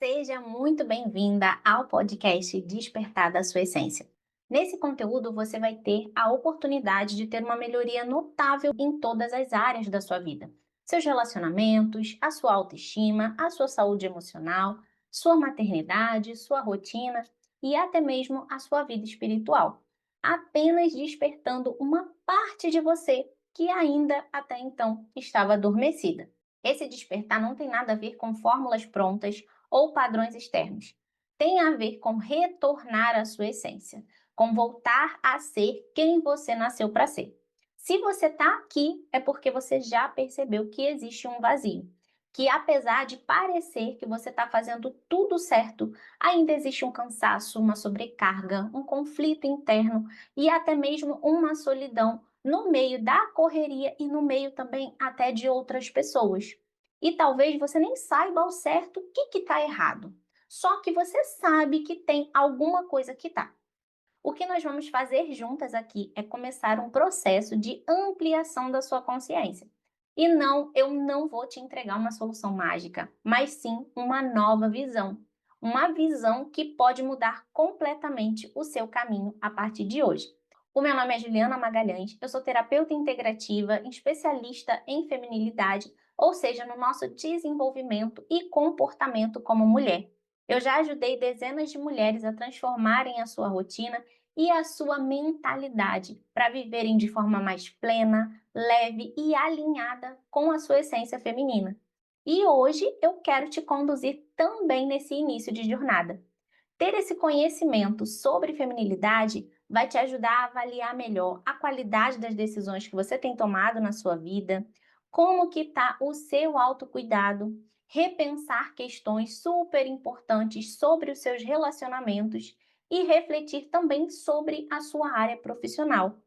Seja muito bem-vinda ao podcast Despertar da Sua Essência. Nesse conteúdo, você vai ter a oportunidade de ter uma melhoria notável em todas as áreas da sua vida. Seus relacionamentos, a sua autoestima, a sua saúde emocional, sua maternidade, sua rotina e até mesmo a sua vida espiritual. Apenas despertando uma parte de você que ainda até então estava adormecida. Esse despertar não tem nada a ver com fórmulas prontas ou padrões externos. Tem a ver com retornar à sua essência, com voltar a ser quem você nasceu para ser. Se você está aqui, é porque você já percebeu que existe um vazio. Que apesar de parecer que você está fazendo tudo certo, ainda existe um cansaço, uma sobrecarga, um conflito interno e até mesmo uma solidão no meio da correria e no meio também até de outras pessoas. E talvez você nem saiba ao certo o que está errado. Só que você sabe que tem alguma coisa que está. O que nós vamos fazer juntas aqui é começar um processo de ampliação da sua consciência. E não, eu não vou te entregar uma solução mágica, mas sim uma nova visão. Uma visão que pode mudar completamente o seu caminho a partir de hoje. O meu nome é Juliana Magalhães, eu sou terapeuta integrativa, especialista em feminilidade, ou seja, no nosso desenvolvimento e comportamento como mulher. Eu já ajudei dezenas de mulheres a transformarem a sua rotina e a sua mentalidade para viverem de forma mais plena, leve e alinhada com a sua essência feminina. E hoje eu quero te conduzir também nesse início de jornada. Ter esse conhecimento sobre feminilidade vai te ajudar a avaliar melhor a qualidade das decisões que você tem tomado na sua vida, como que está o seu autocuidado, repensar questões super importantes sobre os seus relacionamentos e refletir também sobre a sua área profissional.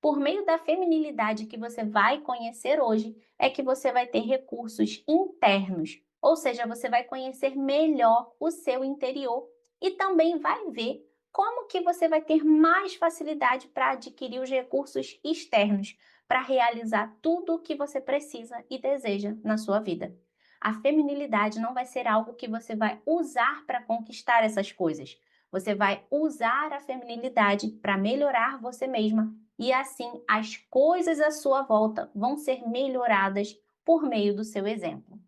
Por meio da feminilidade que você vai conhecer hoje, é que você vai ter recursos internos, ou seja, você vai conhecer melhor o seu interior e também vai ver como que você vai ter mais facilidade para adquirir os recursos externos, para realizar tudo o que você precisa e deseja na sua vida. A feminilidade não vai ser algo que você vai usar para conquistar essas coisas. Você vai usar a feminilidade para melhorar você mesma e assim as coisas à sua volta vão ser melhoradas por meio do seu exemplo.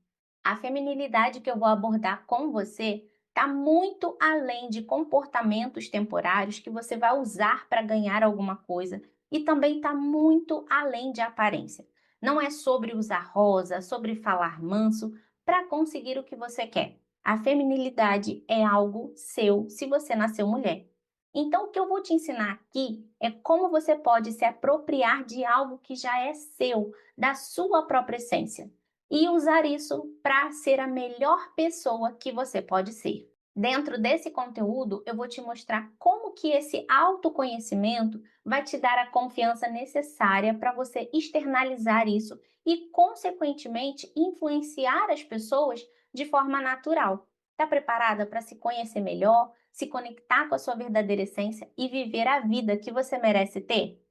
A feminilidade que eu vou abordar com você está muito além de comportamentos temporários que você vai usar para ganhar alguma coisa e também está muito além de aparência. Não é sobre usar rosa, sobre falar manso para conseguir o que você quer. A feminilidade é algo seu se você nasceu mulher. Então, o que eu vou te ensinar aqui é como você pode se apropriar de algo que já é seu, da sua própria essência, e usar isso para ser a melhor pessoa que você pode ser. Dentro desse conteúdo, eu vou te mostrar como que esse autoconhecimento vai te dar a confiança necessária para você externalizar isso e, consequentemente, influenciar as pessoas de forma natural. Está preparada para se conhecer melhor, se conectar com a sua verdadeira essência e viver a vida que você merece ter?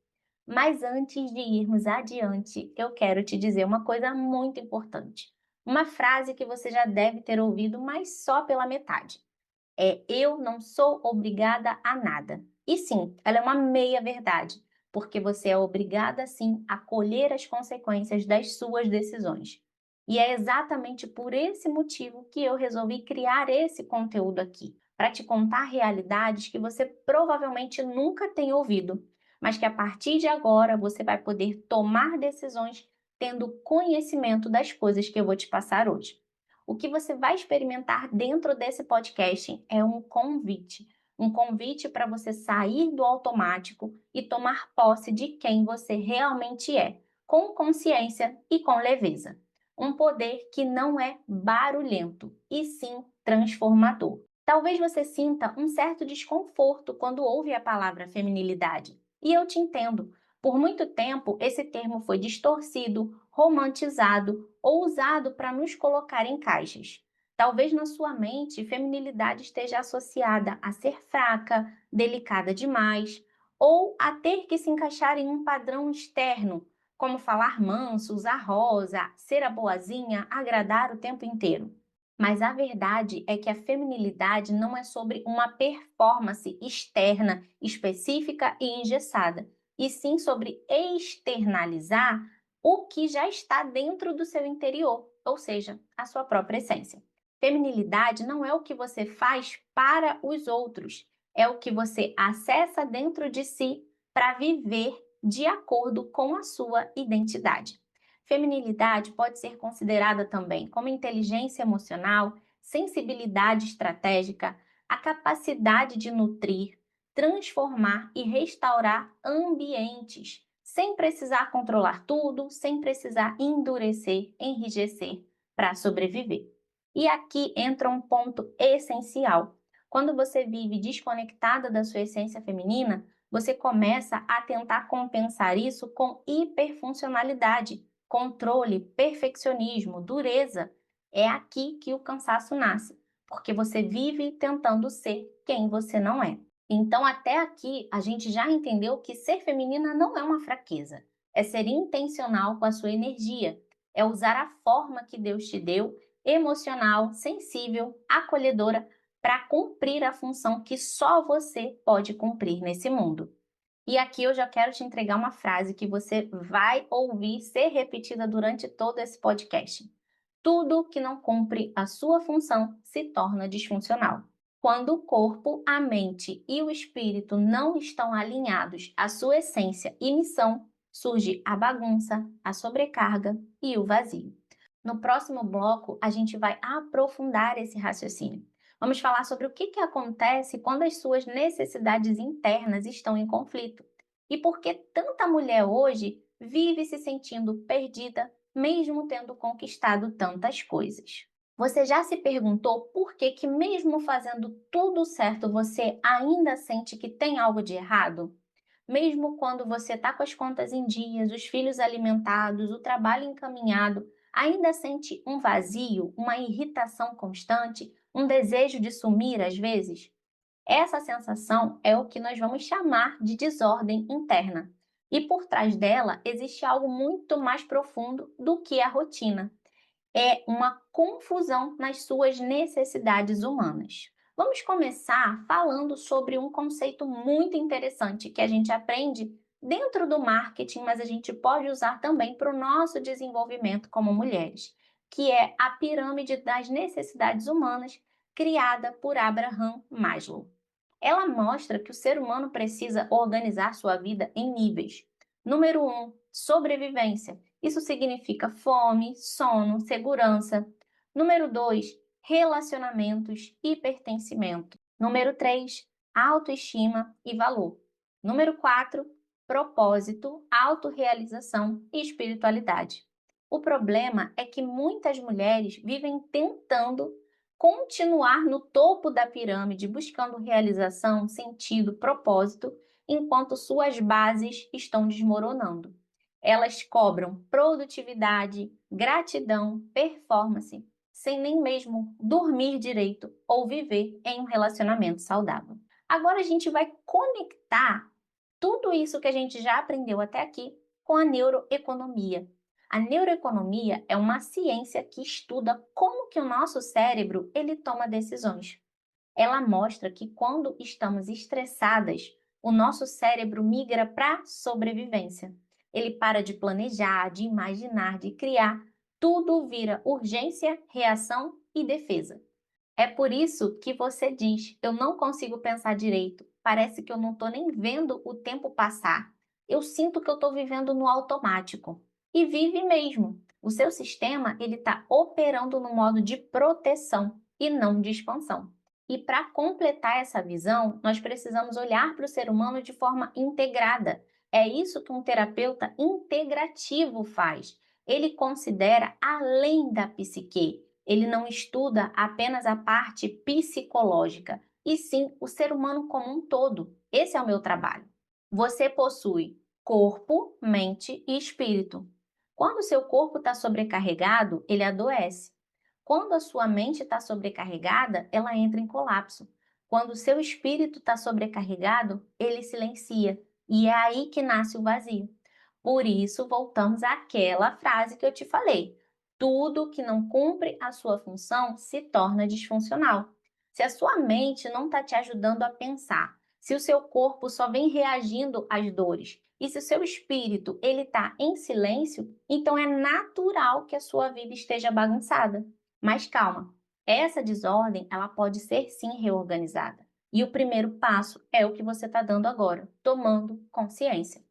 Mas antes de irmos adiante, eu quero te dizer uma coisa muito importante. Uma frase que você já deve ter ouvido, mas só pela metade. É: eu não sou obrigada a nada. E sim, ela é uma meia-verdade, porque você é obrigada sim a colher as consequências das suas decisões. E é exatamente por esse motivo que eu resolvi criar esse conteúdo aqui, para te contar realidades que você provavelmente nunca tem ouvido, mas que a partir de agora você vai poder tomar decisões tendo conhecimento das coisas que eu vou te passar hoje. O que você vai experimentar dentro desse podcast é um convite para você sair do automático e tomar posse de quem você realmente é, com consciência e com leveza. Um poder que não é barulhento, e sim transformador. Talvez você sinta um certo desconforto quando ouve a palavra feminilidade. E eu te entendo. Por muito tempo, esse termo foi distorcido, romantizado ou usado para nos colocar em caixas. Talvez na sua mente, feminilidade esteja associada a ser fraca, delicada demais, ou a ter que se encaixar em um padrão externo, como falar manso, usar rosa, ser a boazinha, agradar o tempo inteiro. Mas a verdade é que a feminilidade não é sobre uma performance externa específica e engessada, e sim sobre externalizar o que já está dentro do seu interior, ou seja, a sua própria essência. Feminilidade não é o que você faz para os outros, é o que você acessa dentro de si para viver de acordo com a sua identidade. Feminilidade pode ser considerada também como inteligência emocional, sensibilidade estratégica, a capacidade de nutrir, transformar e restaurar ambientes, sem precisar controlar tudo, sem precisar endurecer, enrijecer para sobreviver. E aqui entra um ponto essencial. Quando você vive desconectada da sua essência feminina, você começa a tentar compensar isso com hiperfuncionalidade, controle, perfeccionismo, dureza. É aqui que o cansaço nasce, porque você vive tentando ser quem você não é. Então, até aqui, a gente já entendeu que ser feminina não é uma fraqueza, é ser intencional com a sua energia, é usar a forma que Deus te deu, emocional, sensível, acolhedora, para cumprir a função que só você pode cumprir nesse mundo. E aqui eu já quero te entregar uma frase que você vai ouvir ser repetida durante todo esse podcast. Tudo que não cumpre a sua função se torna disfuncional. Quando o corpo, a mente e o espírito não estão alinhados à sua essência e missão, surge a bagunça, a sobrecarga e o vazio. No próximo bloco, a gente vai aprofundar esse raciocínio. Vamos falar sobre o que acontece quando as suas necessidades internas estão em conflito e por que tanta mulher hoje vive se sentindo perdida, mesmo tendo conquistado tantas coisas. Você já se perguntou por que mesmo fazendo tudo certo, você ainda sente que tem algo de errado? Mesmo quando você está com as contas em dias, os filhos alimentados, o trabalho encaminhado, ainda sente um vazio, uma irritação constante, um desejo de sumir às vezes? Essa sensação é o que nós vamos chamar de desordem interna. E por trás dela existe algo muito mais profundo do que a rotina. É uma confusão nas suas necessidades humanas. Vamos começar falando sobre um conceito muito interessante que a gente aprende dentro do marketing, mas a gente pode usar também para o nosso desenvolvimento como mulheres, que é a pirâmide das necessidades humanas, criada por Abraham Maslow. Ela mostra que o ser humano precisa organizar sua vida em níveis. Número 1, sobrevivência. Isso significa fome, sono, segurança. Número 2, relacionamentos e pertencimento. Número 3, autoestima e valor. Número 4, propósito, autorrealização e espiritualidade. O problema é que muitas mulheres vivem tentando continuar no topo da pirâmide, buscando realização, sentido, propósito, enquanto suas bases estão desmoronando. Elas cobram produtividade, gratidão, performance, sem nem mesmo dormir direito ou viver em um relacionamento saudável. Agora a gente vai conectar tudo isso que a gente já aprendeu até aqui com a neuroeconomia. A neuroeconomia é uma ciência que estuda como que o nosso cérebro ele toma decisões. Ela mostra que quando estamos estressadas, o nosso cérebro migra para sobrevivência. Ele para de planejar, de imaginar, de criar. Tudo vira urgência, reação e defesa. É por isso que você diz: eu não consigo pensar direito, parece que eu não estou nem vendo o tempo passar. Eu sinto que eu estou vivendo no automático. E vive mesmo. O seu sistema ele está operando no modo de proteção e não de expansão. E para completar essa visão, nós precisamos olhar para o ser humano de forma integrada. É isso que um terapeuta integrativo faz. Ele considera além da psique. Ele não estuda apenas a parte psicológica, e sim o ser humano como um todo. Esse é o meu trabalho. Você possui corpo, mente e espírito. Quando o seu corpo está sobrecarregado, ele adoece. Quando a sua mente está sobrecarregada, ela entra em colapso. Quando o seu espírito está sobrecarregado, ele silencia. E é aí que nasce o vazio. Por isso, voltamos àquela frase que eu te falei. Tudo que não cumpre a sua função se torna disfuncional. Se a sua mente não está te ajudando a pensar, se o seu corpo só vem reagindo às dores e se o seu espírito ele está em silêncio, então é natural que a sua vida esteja bagunçada. Mas calma, essa desordem ela pode ser sim reorganizada. E o primeiro passo é o que você está dando agora, tomando consciência.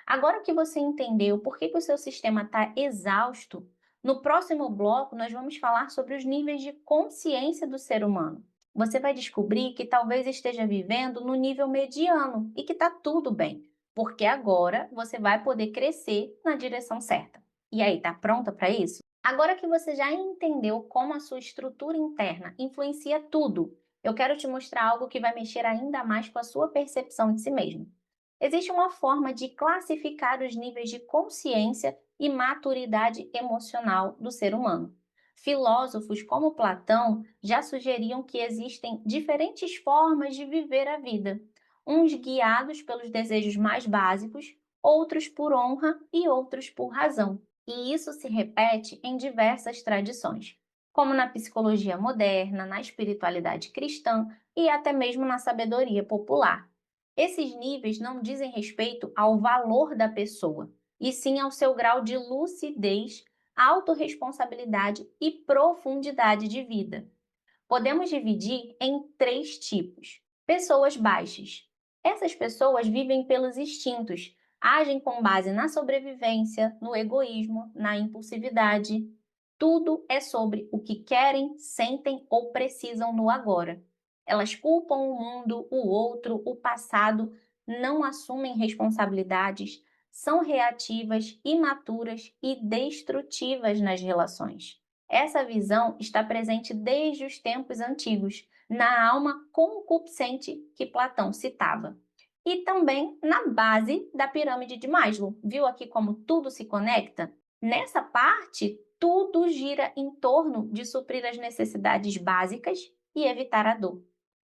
Agora que você entendeu por que o seu sistema está exausto, no próximo bloco, nós vamos falar sobre os níveis de consciência do ser humano. Você vai descobrir que talvez esteja vivendo no nível mediano e que está tudo bem, porque agora você vai poder crescer na direção certa. E aí, tá pronta para isso? Agora que você já entendeu como a sua estrutura interna influencia tudo, eu quero te mostrar algo que vai mexer ainda mais com a sua percepção de si mesmo. Existe uma forma de classificar os níveis de consciência e maturidade emocional do ser humano. Filósofos como Platão já sugeriam que existem diferentes formas de viver a vida, uns guiados pelos desejos mais básicos, outros por honra e outros por razão. E isso se repete em diversas tradições, como na psicologia moderna, na espiritualidade cristã e até mesmo na sabedoria popular. Esses níveis não dizem respeito ao valor da pessoa, e sim ao seu grau de lucidez, autorresponsabilidade e profundidade de vida. Podemos dividir em três tipos. Pessoas baixas. Essas pessoas vivem pelos instintos, agem com base na sobrevivência, no egoísmo, na impulsividade. Tudo é sobre o que querem, sentem ou precisam no agora. Elas culpam o mundo, o outro, o passado, não assumem responsabilidades, são reativas, imaturas e destrutivas nas relações. Essa visão está presente desde os tempos antigos, na alma concupiscente que Platão citava. E também na base da pirâmide de Maslow. Viu aqui como tudo se conecta? Nessa parte, tudo gira em torno de suprir as necessidades básicas e evitar a dor.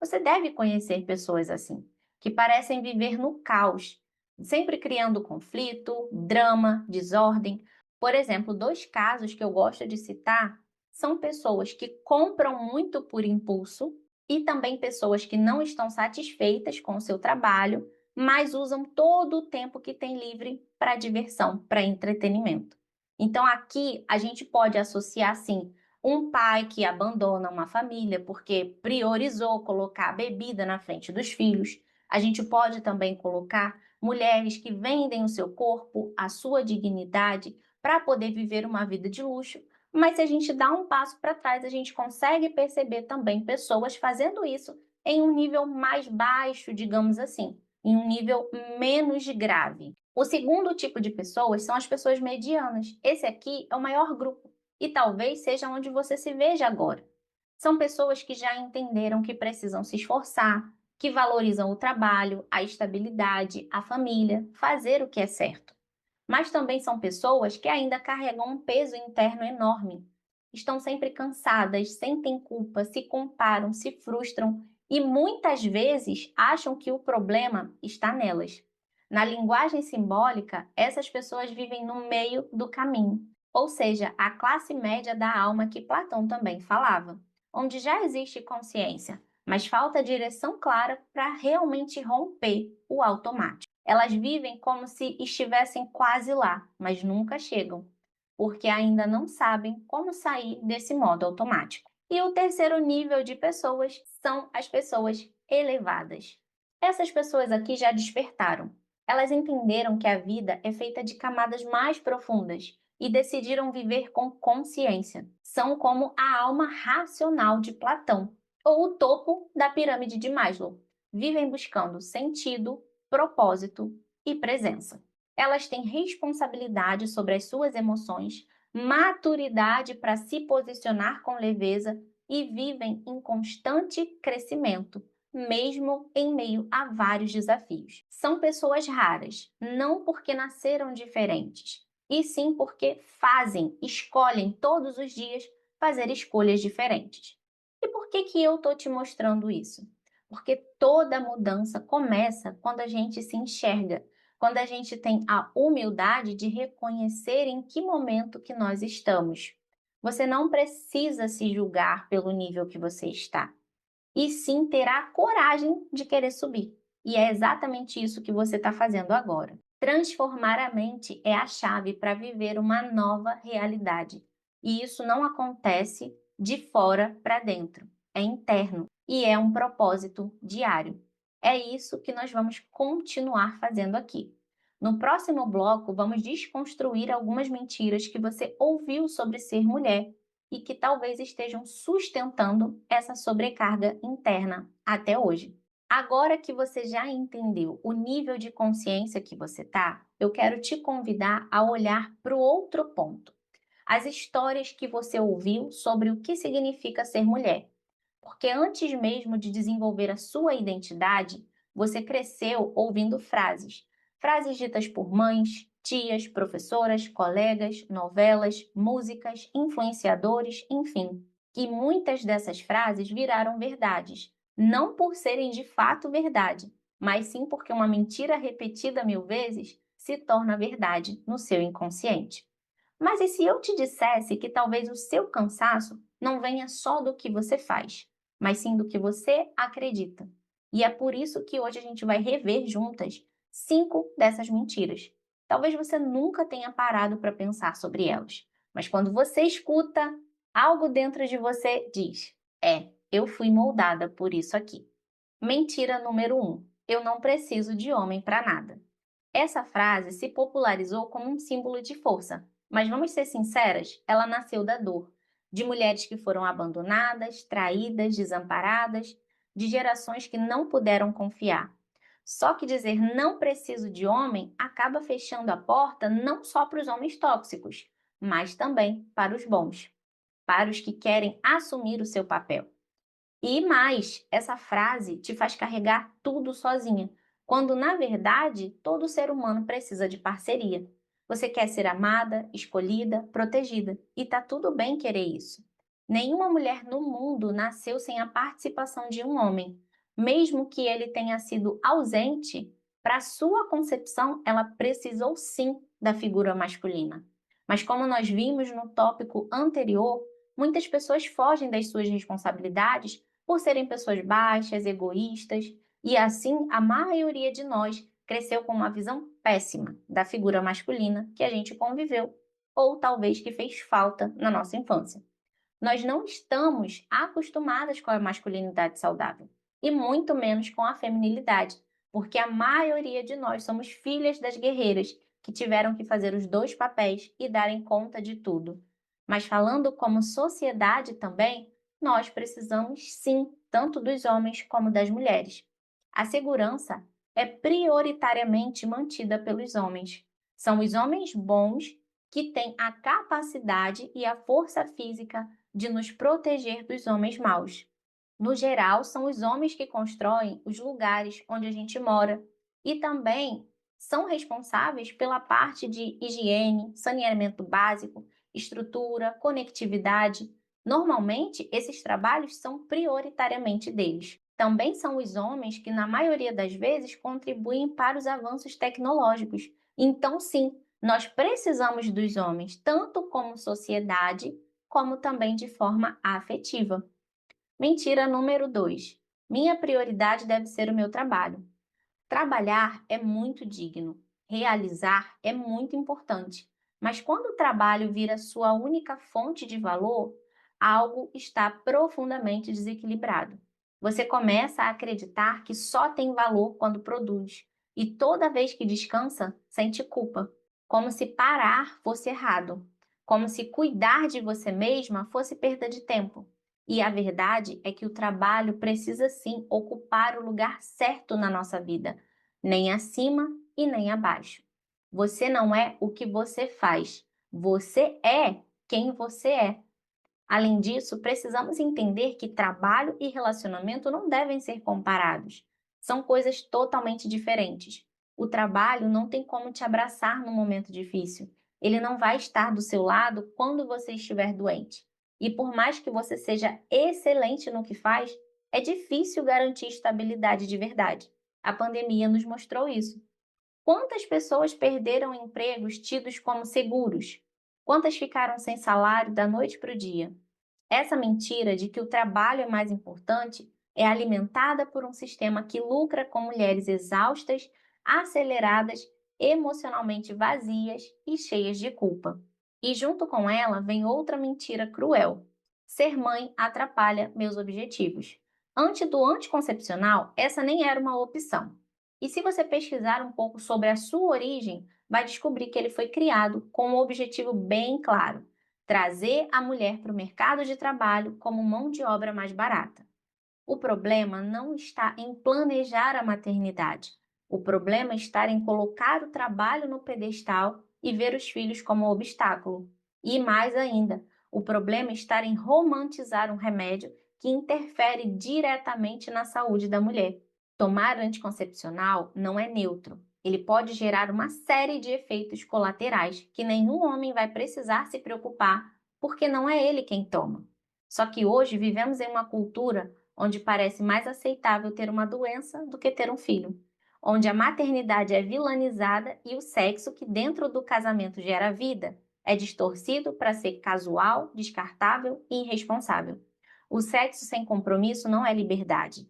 Você deve conhecer pessoas assim, que parecem viver no caos, sempre criando conflito, drama, desordem. Por exemplo, dois casos que eu gosto de citar são pessoas que compram muito por impulso e também pessoas que não estão satisfeitas com o seu trabalho, mas usam todo o tempo que têm livre para diversão, para entretenimento. Então, aqui a gente pode associar, sim, um pai que abandona uma família porque priorizou colocar a bebida na frente dos filhos. A gente pode também colocar mulheres que vendem o seu corpo, a sua dignidade, para poder viver uma vida de luxo. Mas se a gente dá um passo para trás, a gente consegue perceber também pessoas fazendo isso em um nível mais baixo, digamos assim, em um nível menos grave. O segundo tipo de pessoas são as pessoas medianas. Esse aqui é o maior grupo e talvez seja onde você se veja agora. São pessoas que já entenderam que precisam se esforçar, que valorizam o trabalho, a estabilidade, a família, fazer o que é certo. Mas também são pessoas que ainda carregam um peso interno enorme. Estão sempre cansadas, sentem culpa, se comparam, se frustram e muitas vezes acham que o problema está nelas. Na linguagem simbólica, essas pessoas vivem no meio do caminho, ou seja, a classe média da alma que Platão também falava, onde já existe consciência, mas falta direção clara para realmente romper o automático. Elas vivem como se estivessem quase lá, mas nunca chegam, porque ainda não sabem como sair desse modo automático. E o terceiro nível de pessoas são as pessoas elevadas. Essas pessoas aqui já despertaram. Elas entenderam que a vida é feita de camadas mais profundas e decidiram viver com consciência. São como a alma racional de Platão, ou o topo da pirâmide de Maslow. Vivem buscando sentido, propósito e presença. Elas têm responsabilidade sobre as suas emoções, maturidade para se posicionar com leveza e vivem em constante crescimento, mesmo em meio a vários desafios. São pessoas raras, não porque nasceram diferentes, e sim porque fazem, escolhem todos os dias fazer escolhas diferentes. E por que eu estou te mostrando isso? Porque toda mudança começa quando a gente se enxerga, quando a gente tem a humildade de reconhecer em que momento que nós estamos. Você não precisa se julgar pelo nível que você está, e sim terá a coragem de querer subir. E é exatamente isso que você está fazendo agora. Transformar a mente é a chave para viver uma nova realidade. E isso não acontece de fora para dentro, é interno e é um propósito diário. É isso que nós vamos continuar fazendo aqui. No próximo bloco, vamos desconstruir algumas mentiras que você ouviu sobre ser mulher e que talvez estejam sustentando essa sobrecarga interna até hoje. Agora que você já entendeu o nível de consciência que você está, eu quero te convidar a olhar para o outro ponto. As histórias que você ouviu sobre o que significa ser mulher. Porque antes mesmo de desenvolver a sua identidade, você cresceu ouvindo frases. Frases ditas por mães, tias, professoras, colegas, novelas, músicas, influenciadores, enfim. E muitas dessas frases viraram verdades, não por serem de fato verdade, mas sim porque uma mentira repetida 1000 vezes se torna verdade no seu inconsciente. Mas e se eu te dissesse que talvez o seu cansaço não venha só do que você faz, mas sim do que você acredita? E é por isso que hoje a gente vai rever juntas 5 dessas mentiras. Talvez você nunca tenha parado para pensar sobre elas, mas quando você escuta, algo dentro de você diz: eu fui moldada por isso aqui. Mentira número 1. Eu não preciso de homem para nada. Essa frase se popularizou como um símbolo de força, mas vamos ser sinceras, ela nasceu da dor, de mulheres que foram abandonadas, traídas, desamparadas, de gerações que não puderam confiar. Só que dizer não preciso de homem acaba fechando a porta não só para os homens tóxicos, mas também para os bons, para os que querem assumir o seu papel. E mais, essa frase te faz carregar tudo sozinha, quando na verdade todo ser humano precisa de parceria. Você quer ser amada, escolhida, protegida, e tá tudo bem querer isso. Nenhuma mulher no mundo nasceu sem a participação de um homem. Mesmo que ele tenha sido ausente, para sua concepção ela precisou sim da figura masculina. Mas como nós vimos no tópico anterior, muitas pessoas fogem das suas responsabilidades por serem pessoas baixas, egoístas, e assim a maioria de nós cresceu com uma visão péssima da figura masculina que a gente conviveu, ou talvez que fez falta na nossa infância. Nós não estamos acostumadas com a masculinidade saudável, e muito menos com a feminilidade, porque a maioria de nós somos filhas das guerreiras que tiveram que fazer os dois papéis e darem conta de tudo. Mas falando como sociedade também, nós precisamos sim, tanto dos homens como das mulheres. A segurança é prioritariamente mantida pelos homens. São os homens bons que têm a capacidade e a força física de nos proteger dos homens maus. No geral, são os homens que constroem os lugares onde a gente mora e também são responsáveis pela parte de higiene, saneamento básico, estrutura, conectividade. Normalmente, esses trabalhos são prioritariamente deles. Também são os homens que, na maioria das vezes, contribuem para os avanços tecnológicos. Então, sim, nós precisamos dos homens, tanto como sociedade, como também de forma afetiva. Mentira número 2. Minha prioridade deve ser o meu trabalho. Trabalhar é muito digno, realizar é muito importante, mas quando o trabalho vira sua única fonte de valor, algo está profundamente desequilibrado. Você começa a acreditar que só tem valor quando produz, e toda vez que descansa, sente culpa, como se parar fosse errado, como se cuidar de você mesma fosse perda de tempo. E a verdade é que o trabalho precisa sim ocupar o lugar certo na nossa vida, nem acima e nem abaixo. Você não é o que você faz, você é quem você é. Além disso, precisamos entender que trabalho e relacionamento não devem ser comparados. São coisas totalmente diferentes. O trabalho não tem como te abraçar no momento difícil. Ele não vai estar do seu lado quando você estiver doente. E por mais que você seja excelente no que faz, é difícil garantir estabilidade de verdade. A pandemia nos mostrou isso. Quantas pessoas perderam empregos tidos como seguros? Quantas ficaram sem salário da noite para o dia? Essa mentira de que o trabalho é mais importante é alimentada por um sistema que lucra com mulheres exaustas, aceleradas, emocionalmente vazias e cheias de culpa. E junto com ela vem outra mentira cruel: ser mãe atrapalha meus objetivos. Antes do anticoncepcional, essa nem era uma opção. E se você pesquisar um pouco sobre a sua origem, vai descobrir que ele foi criado com um objetivo bem claro: trazer a mulher para o mercado de trabalho como mão de obra mais barata. O problema não está em planejar a maternidade. O problema está em colocar o trabalho no pedestal e ver os filhos como obstáculo. E mais ainda, o problema está em romantizar um remédio que interfere diretamente na saúde da mulher. Tomar anticoncepcional não é neutro. Ele pode gerar uma série de efeitos colaterais que nenhum homem vai precisar se preocupar, porque não é ele quem toma. Só que hoje vivemos em uma cultura onde parece mais aceitável ter uma doença do que ter um filho, onde a maternidade é vilanizada e o sexo que dentro do casamento gera vida é distorcido para ser casual, descartável e irresponsável. O sexo sem compromisso não é liberdade,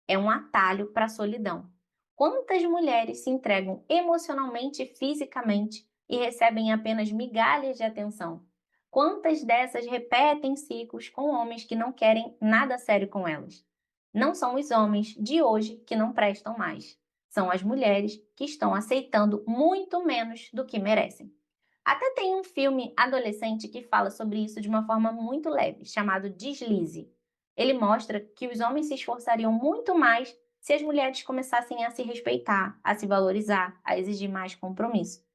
é um atalho para a solidão. Quantas mulheres se entregam emocionalmente e fisicamente e recebem apenas migalhas de atenção? Quantas dessas repetem ciclos com homens que não querem nada sério com elas? Não são os homens de hoje que não prestam mais. São as mulheres que estão aceitando muito menos do que merecem. Até tem um filme adolescente que fala sobre isso de uma forma muito leve, chamado Deslize. Ele mostra que os homens se esforçariam muito mais se as mulheres começassem a se respeitar, a se valorizar, a exigir mais compromisso.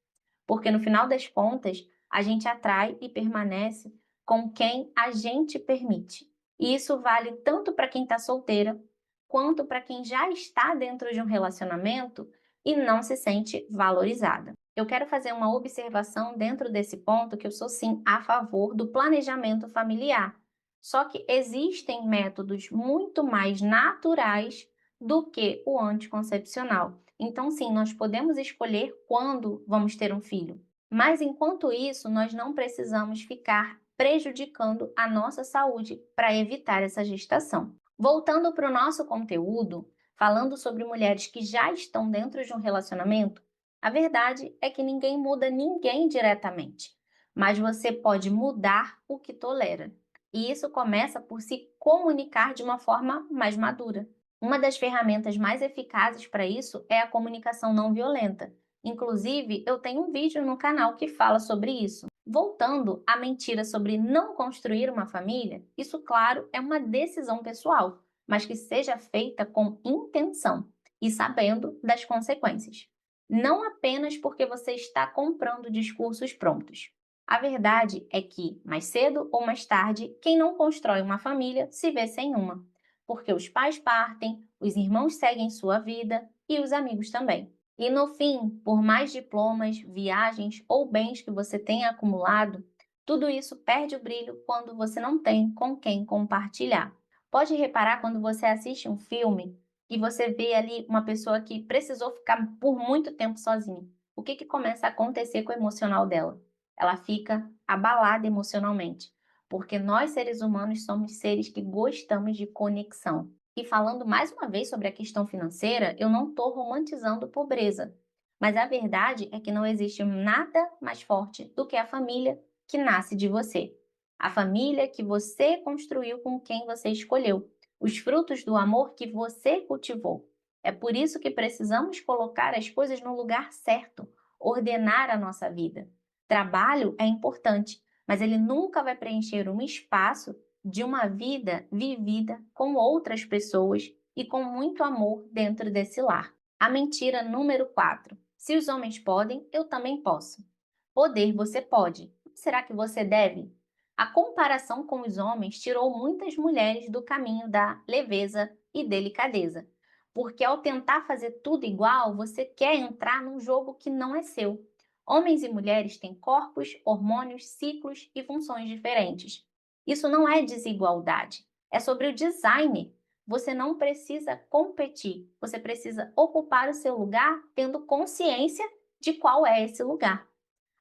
Porque no final das contas, a gente atrai e permanece com quem a gente permite. E isso vale tanto para quem está solteira, quanto para quem já está dentro de um relacionamento e não se sente valorizada. Eu quero fazer uma observação dentro desse ponto que eu sou sim a favor do planejamento familiar. Só que existem métodos muito mais naturais do que o anticoncepcional. Então, sim, nós podemos escolher quando vamos ter um filho, mas enquanto isso, nós não precisamos ficar prejudicando a nossa saúde para evitar essa gestação. Voltando para o nosso conteúdo, falando sobre mulheres que já estão dentro de um relacionamento, a verdade é que ninguém muda ninguém diretamente, mas você pode mudar o que tolera. E isso começa por se comunicar de uma forma mais madura. Uma das ferramentas mais eficazes para isso é a comunicação não violenta. Inclusive, eu tenho um vídeo no canal que fala sobre isso. Voltando à mentira sobre não construir uma família, isso, claro, é uma decisão pessoal, mas que seja feita com intenção e sabendo das consequências. Não apenas porque você está comprando discursos prontos. A verdade é que, mais cedo ou mais tarde, quem não constrói uma família se vê sem uma, porque os pais partem, os irmãos seguem sua vida e os amigos também. E no fim, por mais diplomas, viagens ou bens que você tenha acumulado, tudo isso perde o brilho quando você não tem com quem compartilhar. Pode reparar quando você assiste um filme e você vê ali uma pessoa que precisou ficar por muito tempo sozinha. O que começa a acontecer com o emocional dela? Ela fica abalada emocionalmente, porque nós seres humanos somos seres que gostamos de conexão. E falando mais uma vez sobre a questão financeira, eu não estou romantizando pobreza, mas a verdade é que não existe nada mais forte do que a família que nasce de você. A família que você construiu com quem você escolheu, os frutos do amor que você cultivou. É por isso que precisamos colocar as coisas no lugar certo, ordenar a nossa vida. Trabalho é importante, mas ele nunca vai preencher um espaço de uma vida vivida com outras pessoas e com muito amor dentro desse lar. A mentira número 4. Se os homens podem, eu também posso. Poder você pode. Será que você deve? A comparação com os homens tirou muitas mulheres do caminho da leveza e delicadeza. Porque ao tentar fazer tudo igual, você quer entrar num jogo que não é seu. Homens e mulheres têm corpos, hormônios, ciclos e funções diferentes. Isso não é desigualdade, é sobre o design. Você não precisa competir, você precisa ocupar o seu lugar tendo consciência de qual é esse lugar.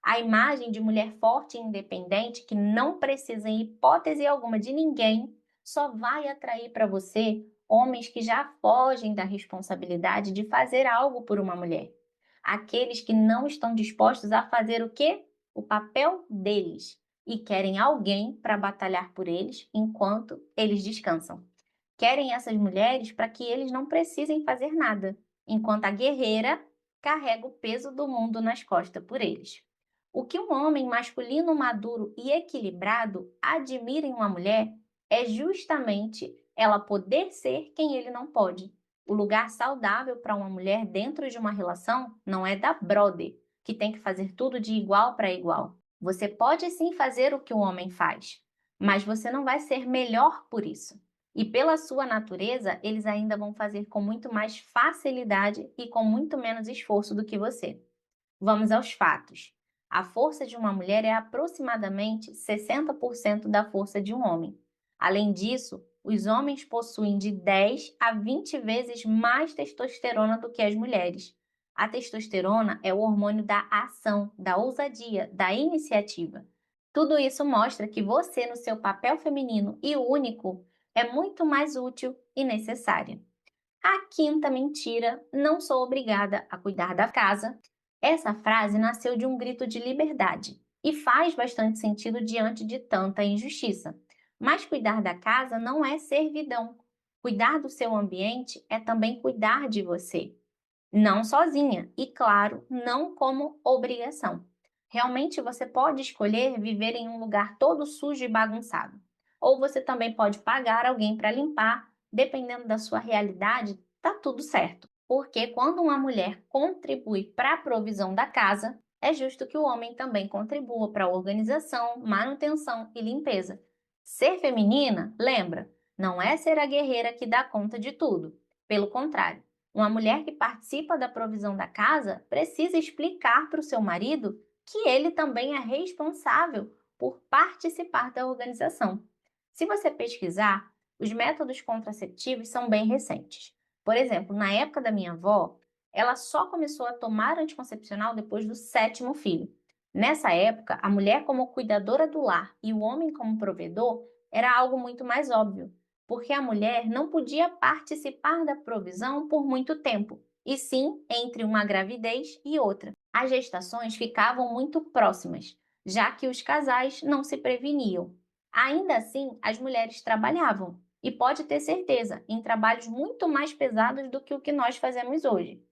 A imagem de mulher forte e independente que não precisa em hipótese alguma de ninguém só vai atrair para você homens que já fogem da responsabilidade de fazer algo por uma mulher. Aqueles que não estão dispostos a fazer o quê? O papel deles e querem alguém para batalhar por eles enquanto eles descansam. Querem essas mulheres para que eles não precisem fazer nada, enquanto a guerreira carrega o peso do mundo nas costas por eles. O que um homem masculino maduro e equilibrado admira em uma mulher é justamente ela poder ser quem ele não pode. O lugar saudável para uma mulher dentro de uma relação não é da brother, que tem que fazer tudo de igual para igual. Você pode sim fazer o que o homem faz, mas você não vai ser melhor por isso. E pela sua natureza, eles ainda vão fazer com muito mais facilidade e com muito menos esforço do que você. Vamos aos fatos. A força de uma mulher é aproximadamente 60% da força de um homem. Além disso, os homens possuem de 10 a 20 vezes mais testosterona do que as mulheres. A testosterona é o hormônio da ação, da ousadia, da iniciativa. Tudo isso mostra que você, no seu papel feminino e único, é muito mais útil e necessária. A quinta mentira: não sou obrigada a cuidar da casa. Essa frase nasceu de um grito de liberdade e faz bastante sentido diante de tanta injustiça. Mas cuidar da casa não é servidão. Cuidar do seu ambiente é também cuidar de você. Não sozinha e, claro, não como obrigação. Realmente você pode escolher viver em um lugar todo sujo e bagunçado. Ou você também pode pagar alguém para limpar, dependendo da sua realidade, tá tudo certo. Porque quando uma mulher contribui para a provisão da casa, é justo que o homem também contribua para a organização, manutenção e limpeza. Ser feminina, lembra, não é ser a guerreira que dá conta de tudo. Pelo contrário, uma mulher que participa da provisão da casa precisa explicar para o seu marido que ele também é responsável por participar da organização. Se você pesquisar, os métodos contraceptivos são bem recentes. Por exemplo, na época da minha avó, ela só começou a tomar anticoncepcional depois do sétimo filho. Nessa época, a mulher como cuidadora do lar e o homem como provedor era algo muito mais óbvio, porque a mulher não podia participar da provisão por muito tempo, e sim entre uma gravidez e outra. As gestações ficavam muito próximas, já que os casais não se preveniam. Ainda assim, as mulheres trabalhavam, e pode ter certeza, em trabalhos muito mais pesados do que o que nós fazemos hoje.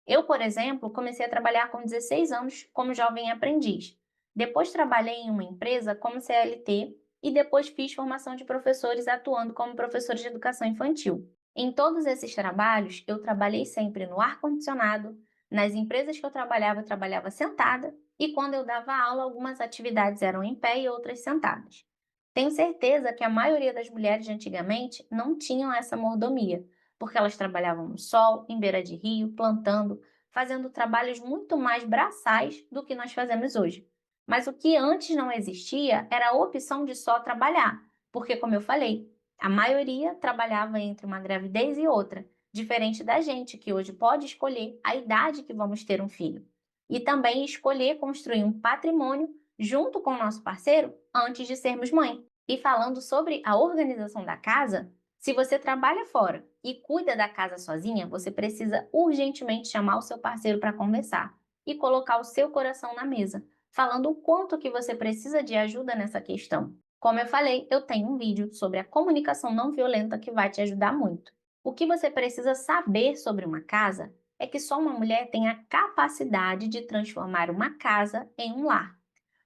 Eu, por exemplo, comecei a trabalhar com 16 anos como jovem aprendiz. Depois trabalhei em uma empresa como CLT e depois fiz formação de professores atuando como professores de educação infantil. Em todos esses trabalhos, eu trabalhei sempre no ar-condicionado, nas empresas que eu trabalhava sentada, e quando eu dava aula, algumas atividades eram em pé e outras sentadas. Tenho certeza que a maioria das mulheres de antigamente não tinham essa mordomia, porque elas trabalhavam no sol, em beira de rio, plantando, fazendo trabalhos muito mais braçais do que nós fazemos hoje. Mas o que antes não existia era a opção de só trabalhar, porque, como eu falei, a maioria trabalhava entre uma gravidez e outra, diferente da gente, que hoje pode escolher a idade que vamos ter um filho. E também escolher construir um patrimônio junto com o nosso parceiro antes de sermos mãe. E falando sobre a organização da casa, se você trabalha fora e cuida da casa sozinha, você precisa urgentemente chamar o seu parceiro para conversar e colocar o seu coração na mesa, falando o quanto que você precisa de ajuda nessa questão. Como eu falei, eu tenho um vídeo sobre a comunicação não violenta que vai te ajudar muito. O que você precisa saber sobre uma casa é que só uma mulher tem a capacidade de transformar uma casa em um lar.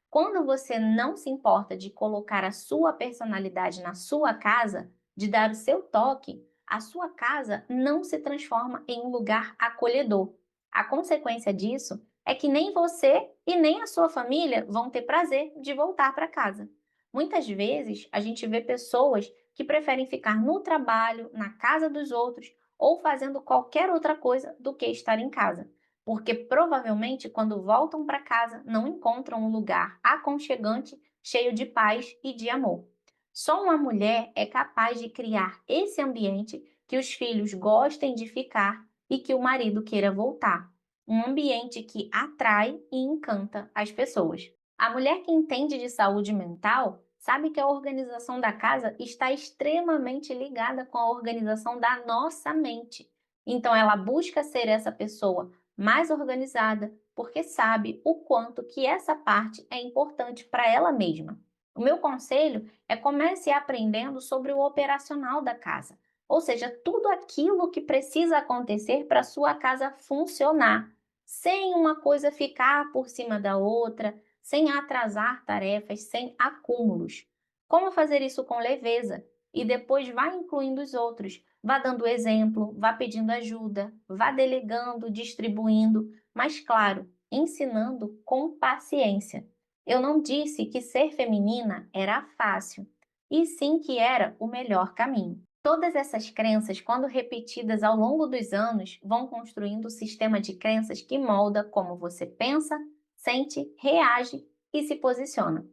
Quando você não se importa de colocar a sua personalidade na sua casa, de dar o seu toque, a sua casa não se transforma em um lugar acolhedor. A consequência disso é que nem você e nem a sua família vão ter prazer de voltar para casa. Muitas vezes a gente vê pessoas que preferem ficar no trabalho, na casa dos outros ou fazendo qualquer outra coisa do que estar em casa, porque provavelmente quando voltam para casa não encontram um lugar aconchegante, cheio de paz e de amor. Só uma mulher é capaz de criar esse ambiente que os filhos gostem de ficar e que o marido queira voltar. um ambiente que atrai e encanta as pessoas. A mulher que entende de saúde mental sabe que a organização da casa está extremamente ligada com a organização da nossa mente. Então ela busca ser essa pessoa mais organizada porque sabe o quanto que essa parte é importante para ela mesma. O meu conselho é comece aprendendo sobre o operacional da casa, ou seja, tudo aquilo que precisa acontecer para a sua casa funcionar, sem uma coisa ficar por cima da outra, sem atrasar tarefas, sem acúmulos. Como fazer isso com leveza? E depois vá incluindo os outros. Vá dando exemplo, vá pedindo ajuda, vá delegando, distribuindo, mas claro, ensinando com paciência. Eu não disse que ser feminina era fácil, e sim que era o melhor caminho. Todas essas crenças, quando repetidas ao longo dos anos, vão construindo um sistema de crenças que molda como você pensa, sente, reage e se posiciona.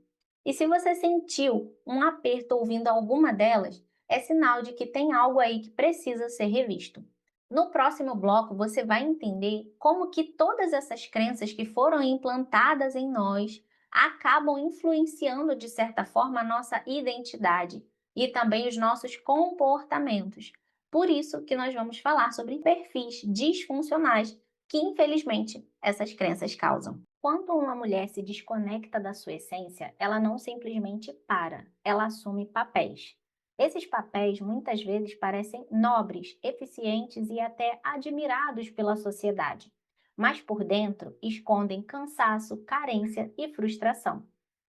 E se você sentiu um aperto ouvindo alguma delas, é sinal de que tem algo aí que precisa ser revisto. No próximo bloco, você vai entender como que todas essas crenças que foram implantadas em nós acabam influenciando de certa forma a nossa identidade e também os nossos comportamentos. Por isso que nós vamos falar sobre perfis disfuncionais que, infelizmente, essas crenças causam. Quando uma mulher se desconecta da sua essência, ela não simplesmente para, ela assume papéis. Esses papéis muitas vezes parecem nobres, eficientes e até admirados pela sociedade, mas por dentro escondem cansaço, carência e frustração.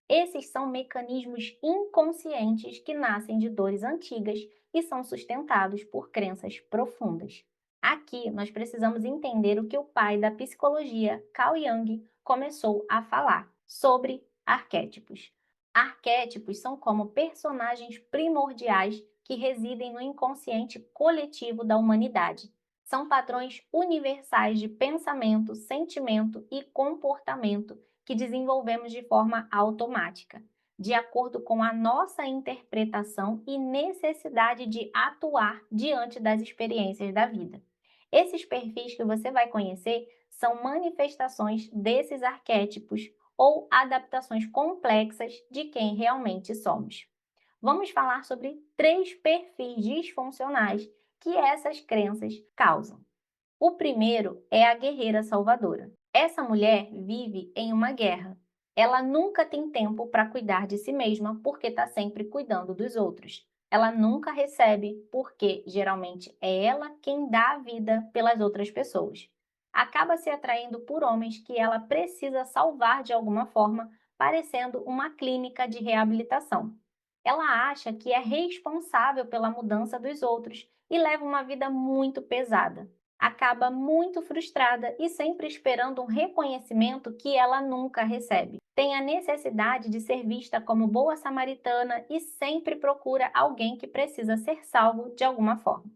Esses são mecanismos inconscientes que nascem de dores antigas e são sustentados por crenças profundas. Aqui nós precisamos entender o que o pai da psicologia, Carl Jung, começou a falar sobre arquétipos. Arquétipos são como personagens primordiais que residem no inconsciente coletivo da humanidade. São padrões universais de pensamento, sentimento e comportamento que desenvolvemos de forma automática, de acordo com a nossa interpretação e necessidade de atuar diante das experiências da vida. Esses perfis que você vai conhecer são manifestações desses arquétipos ou adaptações complexas de quem realmente somos. Vamos falar sobre 3 perfis disfuncionais que essas crenças causam. O primeiro é a guerreira salvadora. Essa mulher vive em uma guerra. Ela nunca tem tempo para cuidar de si mesma porque está sempre cuidando dos outros. Ela nunca recebe porque geralmente é ela quem dá a vida pelas outras pessoas. Acaba se atraindo por homens que ela precisa salvar de alguma forma, parecendo uma clínica de reabilitação. Ela acha que é responsável pela mudança dos outros e leva uma vida muito pesada. Acaba muito frustrada e sempre esperando um reconhecimento que ela nunca recebe. Tem a necessidade de ser vista como boa samaritana e sempre procura alguém que precisa ser salvo de alguma forma.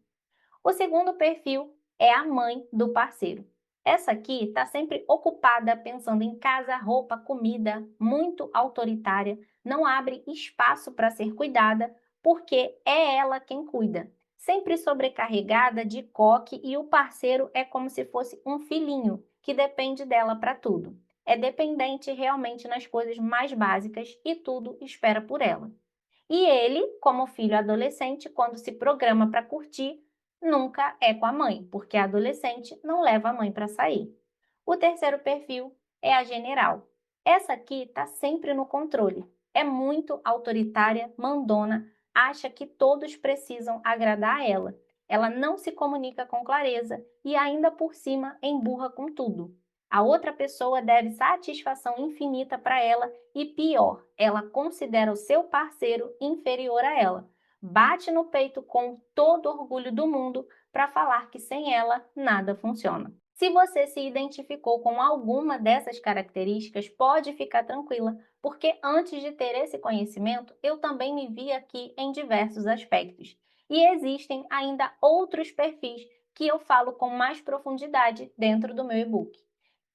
O segundo perfil é a mãe do parceiro. Essa aqui está sempre ocupada pensando em casa, roupa, comida, muito autoritária, não abre espaço para ser cuidada, porque é ela quem cuida. Sempre sobrecarregada de coque e o parceiro é como se fosse um filhinho que depende dela para tudo. É dependente realmente nas coisas mais básicas e tudo espera por ela. E ele, como filho adolescente, quando se programa para curtir, nunca é com a mãe, porque a adolescente não leva a mãe para sair. O terceiro perfil é a general. Essa aqui está sempre no controle. É muito autoritária, mandona, acha que todos precisam agradar a ela. Ela não se comunica com clareza e ainda por cima emburra com tudo. A outra pessoa deve satisfação infinita para ela e pior, ela considera o seu parceiro inferior a ela. Bate no peito com todo orgulho do mundo para falar que sem ela nada funciona. Se você se identificou com alguma dessas características, pode ficar tranquila, porque antes de ter esse conhecimento, eu também me vi aqui em diversos aspectos. E existem ainda outros perfis que eu falo com mais profundidade dentro do meu e-book.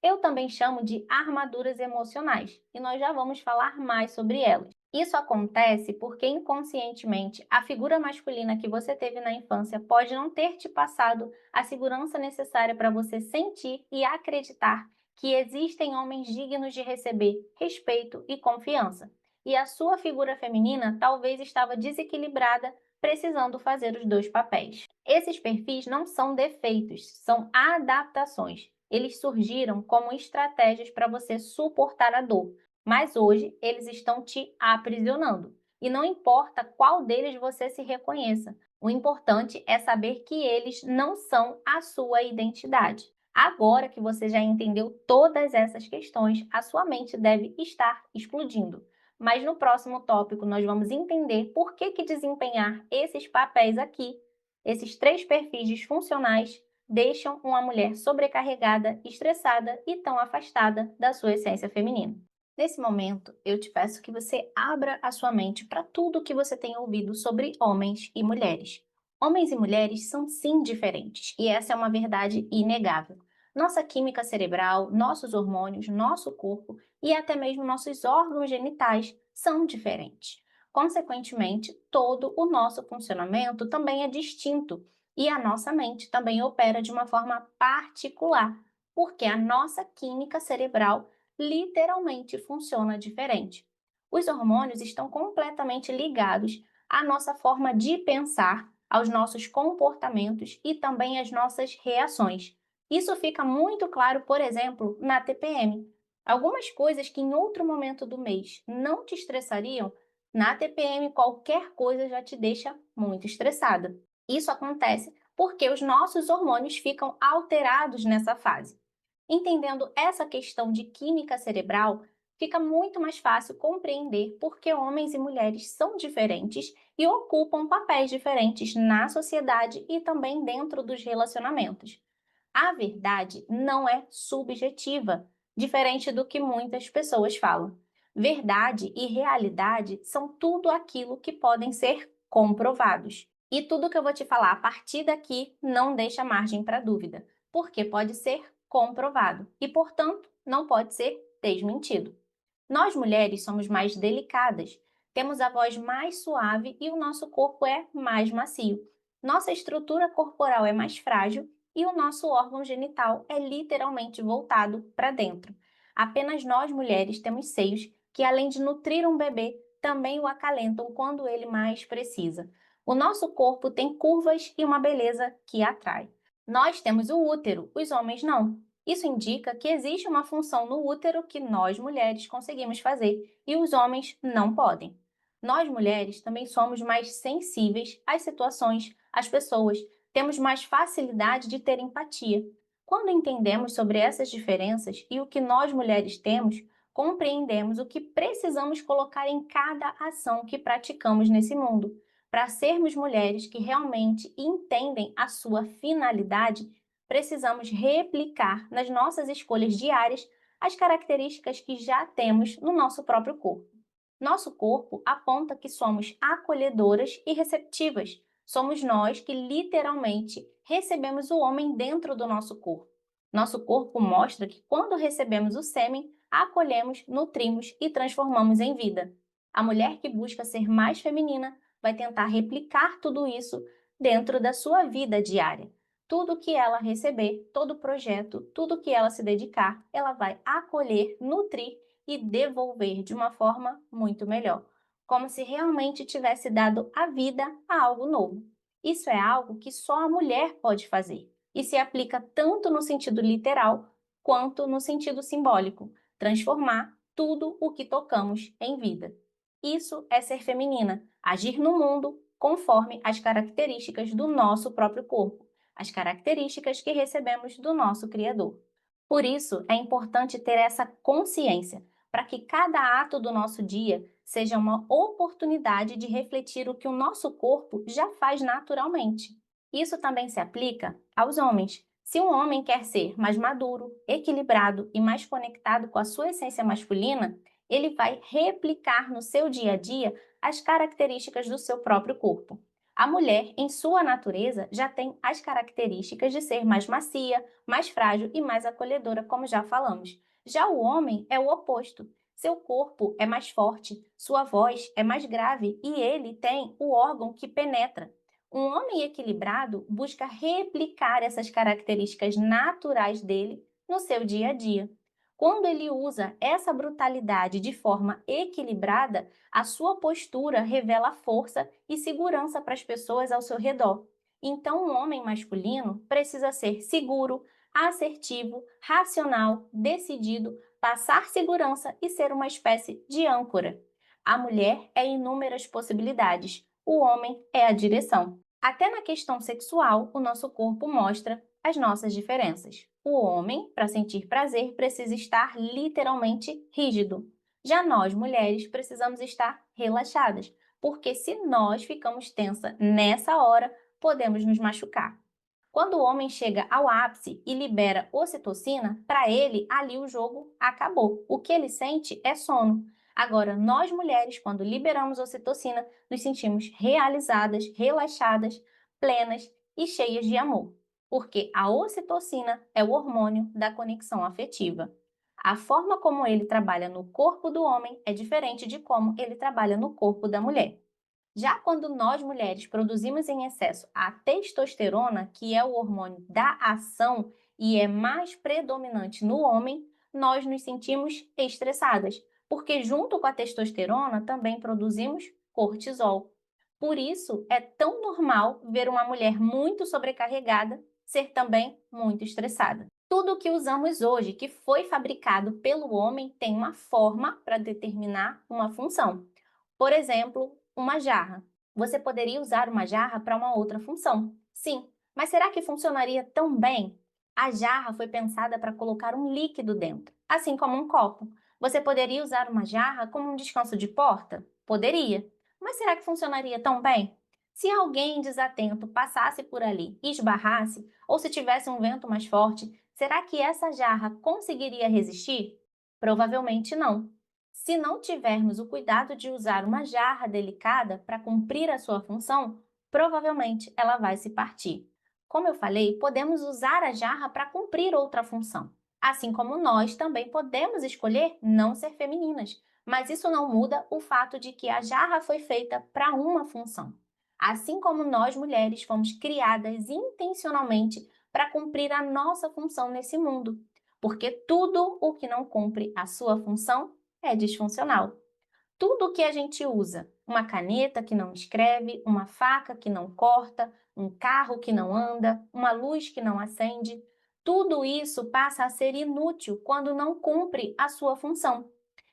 Eu também chamo de armaduras emocionais, e nós já vamos falar mais sobre elas. Isso acontece porque inconscientemente a figura masculina que você teve na infância pode não ter te passado a segurança necessária para você sentir e acreditar que existem homens dignos de receber respeito e confiança. E a sua figura feminina talvez estava desequilibrada, precisando fazer os dois papéis. Esses perfis não são defeitos, são adaptações. Eles surgiram como estratégias para você suportar a dor, mas hoje eles estão te aprisionando. E não importa qual deles você se reconheça, o importante é saber que eles não são a sua identidade. Agora que você já entendeu todas essas questões, a sua mente deve estar explodindo. Mas no próximo tópico nós vamos entender por que desempenhar esses papéis aqui, esses três perfis disfuncionais, deixam uma mulher sobrecarregada, estressada e tão afastada da sua essência feminina. Nesse momento, eu te peço que você abra a sua mente para tudo o que você tem ouvido sobre homens e mulheres. Homens e mulheres são sim diferentes, e essa é uma verdade inegável. Nossa química cerebral, nossos hormônios, nosso corpo e até mesmo nossos órgãos genitais são diferentes. Consequentemente, todo o nosso funcionamento também é distinto e a nossa mente também opera de uma forma particular, porque a nossa química cerebral literalmente funciona diferente. Os hormônios estão completamente ligados à nossa forma de pensar, aos nossos comportamentos e também às nossas reações. Isso fica muito claro, por exemplo, na TPM. Algumas coisas que em outro momento do mês não te estressariam, na TPM qualquer coisa já te deixa muito estressada. Isso acontece porque os nossos hormônios ficam alterados nessa fase. Entendendo essa questão de química cerebral, fica muito mais fácil compreender por que homens e mulheres são diferentes e ocupam papéis diferentes na sociedade e também dentro dos relacionamentos. A verdade não é subjetiva, diferente do que muitas pessoas falam. Verdade e realidade são tudo aquilo que podem ser comprovados. E tudo que eu vou te falar a partir daqui não deixa margem para dúvida, porque pode ser comprovado e, portanto, não pode ser desmentido. Nós mulheres somos mais delicadas, temos a voz mais suave e o nosso corpo é mais macio. Nossa estrutura corporal é mais frágil e o nosso órgão genital é literalmente voltado para dentro. Apenas nós mulheres temos seios que, além de nutrir um bebê, também o acalentam quando ele mais precisa. O nosso corpo tem curvas e uma beleza que atrai. Nós temos o útero, os homens não. Isso indica que existe uma função no útero que nós mulheres conseguimos fazer e os homens não podem. Nós mulheres também somos mais sensíveis às situações, às pessoas, temos mais facilidade de ter empatia. Quando entendemos sobre essas diferenças e o que nós mulheres temos, compreendemos o que precisamos colocar em cada ação que praticamos nesse mundo, para sermos mulheres que realmente entendem a sua finalidade. Precisamos replicar nas nossas escolhas diárias as características que já temos no nosso próprio corpo. Nosso corpo aponta que somos acolhedoras e receptivas. Somos nós que literalmente recebemos o homem dentro do nosso corpo. Nosso corpo mostra que quando recebemos o sêmen, acolhemos, nutrimos e transformamos em vida. A mulher que busca ser mais feminina vai tentar replicar tudo isso dentro da sua vida diária. Tudo que ela receber, todo projeto, tudo que ela se dedicar, ela vai acolher, nutrir e devolver de uma forma muito melhor, como se realmente tivesse dado a vida a algo novo. Isso é algo que só a mulher pode fazer e se aplica tanto no sentido literal quanto no sentido simbólico, transformar tudo o que tocamos em vida. Isso é ser feminina, agir no mundo conforme as características do nosso próprio corpo, as características que recebemos do nosso Criador. Por isso, é importante ter essa consciência, para que cada ato do nosso dia seja uma oportunidade de refletir o que o nosso corpo já faz naturalmente. Isso também se aplica aos homens. Se um homem quer ser mais maduro, equilibrado e mais conectado com a sua essência masculina, ele vai replicar no seu dia a dia as características do seu próprio corpo. A mulher, em sua natureza, já tem as características de ser mais macia, mais frágil e mais acolhedora, como já falamos. Já o homem é o oposto. Seu corpo é mais forte, sua voz é mais grave e ele tem o órgão que penetra. Um homem equilibrado busca replicar essas características naturais dele no seu dia a dia. Quando ele usa essa brutalidade de forma equilibrada, a sua postura revela força e segurança para as pessoas ao seu redor. Então, um homem masculino precisa ser seguro, assertivo, racional, decidido, passar segurança e ser uma espécie de âncora. A mulher é inúmeras possibilidades, o homem é a direção. Até na questão sexual, o nosso corpo mostra as nossas diferenças. O homem, para sentir prazer, precisa estar literalmente rígido. Já nós, mulheres, precisamos estar relaxadas, porque se nós ficamos tensa nessa hora, podemos nos machucar. Quando o homem chega ao ápice e libera ocitocina, para ele, ali o jogo acabou. O que ele sente é sono. Agora, nós mulheres, quando liberamos ocitocina, nos sentimos realizadas, relaxadas, plenas e cheias de amor. Porque a ocitocina é o hormônio da conexão afetiva. A forma como ele trabalha no corpo do homem é diferente de como ele trabalha no corpo da mulher. Já quando nós mulheres produzimos em excesso a testosterona, que é o hormônio da ação e é mais predominante no homem, nós nos sentimos estressadas, porque junto com a testosterona também produzimos cortisol. Por isso, é tão normal ver uma mulher muito sobrecarregada ser também muito estressada. Tudo o que usamos hoje, que foi fabricado pelo homem, tem uma forma para determinar uma função. Por exemplo, uma jarra. Você poderia usar uma jarra para uma outra função. Sim, mas será que funcionaria tão bem? A jarra foi pensada para colocar um líquido dentro, assim como um copo. Você poderia usar uma jarra como um descanso de porta? Poderia. Mas será que funcionaria tão bem? Se alguém desatento passasse por ali e esbarrasse, ou se tivesse um vento mais forte, será que essa jarra conseguiria resistir? Provavelmente não. Se não tivermos o cuidado de usar uma jarra delicada para cumprir a sua função, provavelmente ela vai se partir. Como eu falei, podemos usar a jarra para cumprir outra função. Assim como nós também podemos escolher não ser femininas, mas isso não muda o fato de que a jarra foi feita para uma função. Assim como nós mulheres fomos criadas intencionalmente para cumprir a nossa função nesse mundo, porque tudo o que não cumpre a sua função é disfuncional. Tudo que a gente usa, uma caneta que não escreve, uma faca que não corta, um carro que não anda, uma luz que não acende, tudo isso passa a ser inútil quando não cumpre a sua função.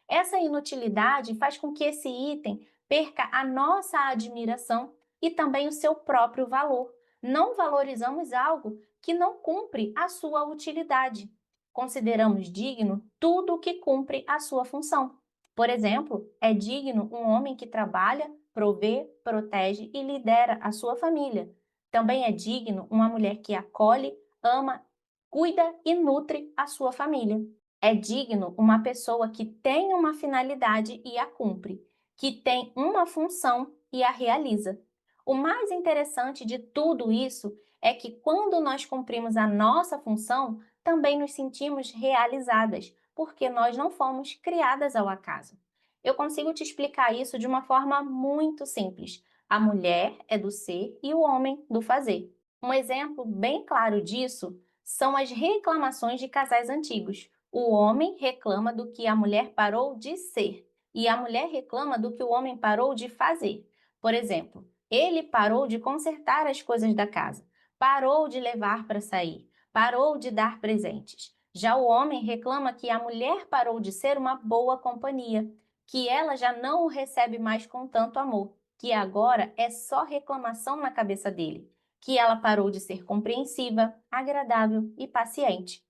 Essa inutilidade faz com que esse item perca a nossa admiração e também o seu próprio valor. Não valorizamos algo que não cumpre a sua utilidade. Consideramos digno tudo o que cumpre a sua função. Por exemplo, é digno um homem que trabalha, provê, protege e lidera a sua família. Também é digno uma mulher que acolhe, ama, cuida e nutre a sua família. É digno uma pessoa que tem uma finalidade e a cumpre, que tem uma função e a realiza. O mais interessante de tudo isso é que quando nós cumprimos a nossa função, também nos sentimos realizadas, porque nós não fomos criadas ao acaso. Eu consigo te explicar isso de uma forma muito simples. A mulher é do ser e o homem do fazer. Um exemplo bem claro disso são as reclamações de casais antigos. O homem reclama do que a mulher parou de ser e a mulher reclama do que o homem parou de fazer. Por exemplo, ele parou de consertar as coisas da casa, parou de levar para sair, parou de dar presentes. Já o homem reclama que a mulher parou de ser uma boa companhia, que ela já não o recebe mais com tanto amor, que agora é só reclamação na cabeça dele, que ela parou de ser compreensiva, agradável e paciente.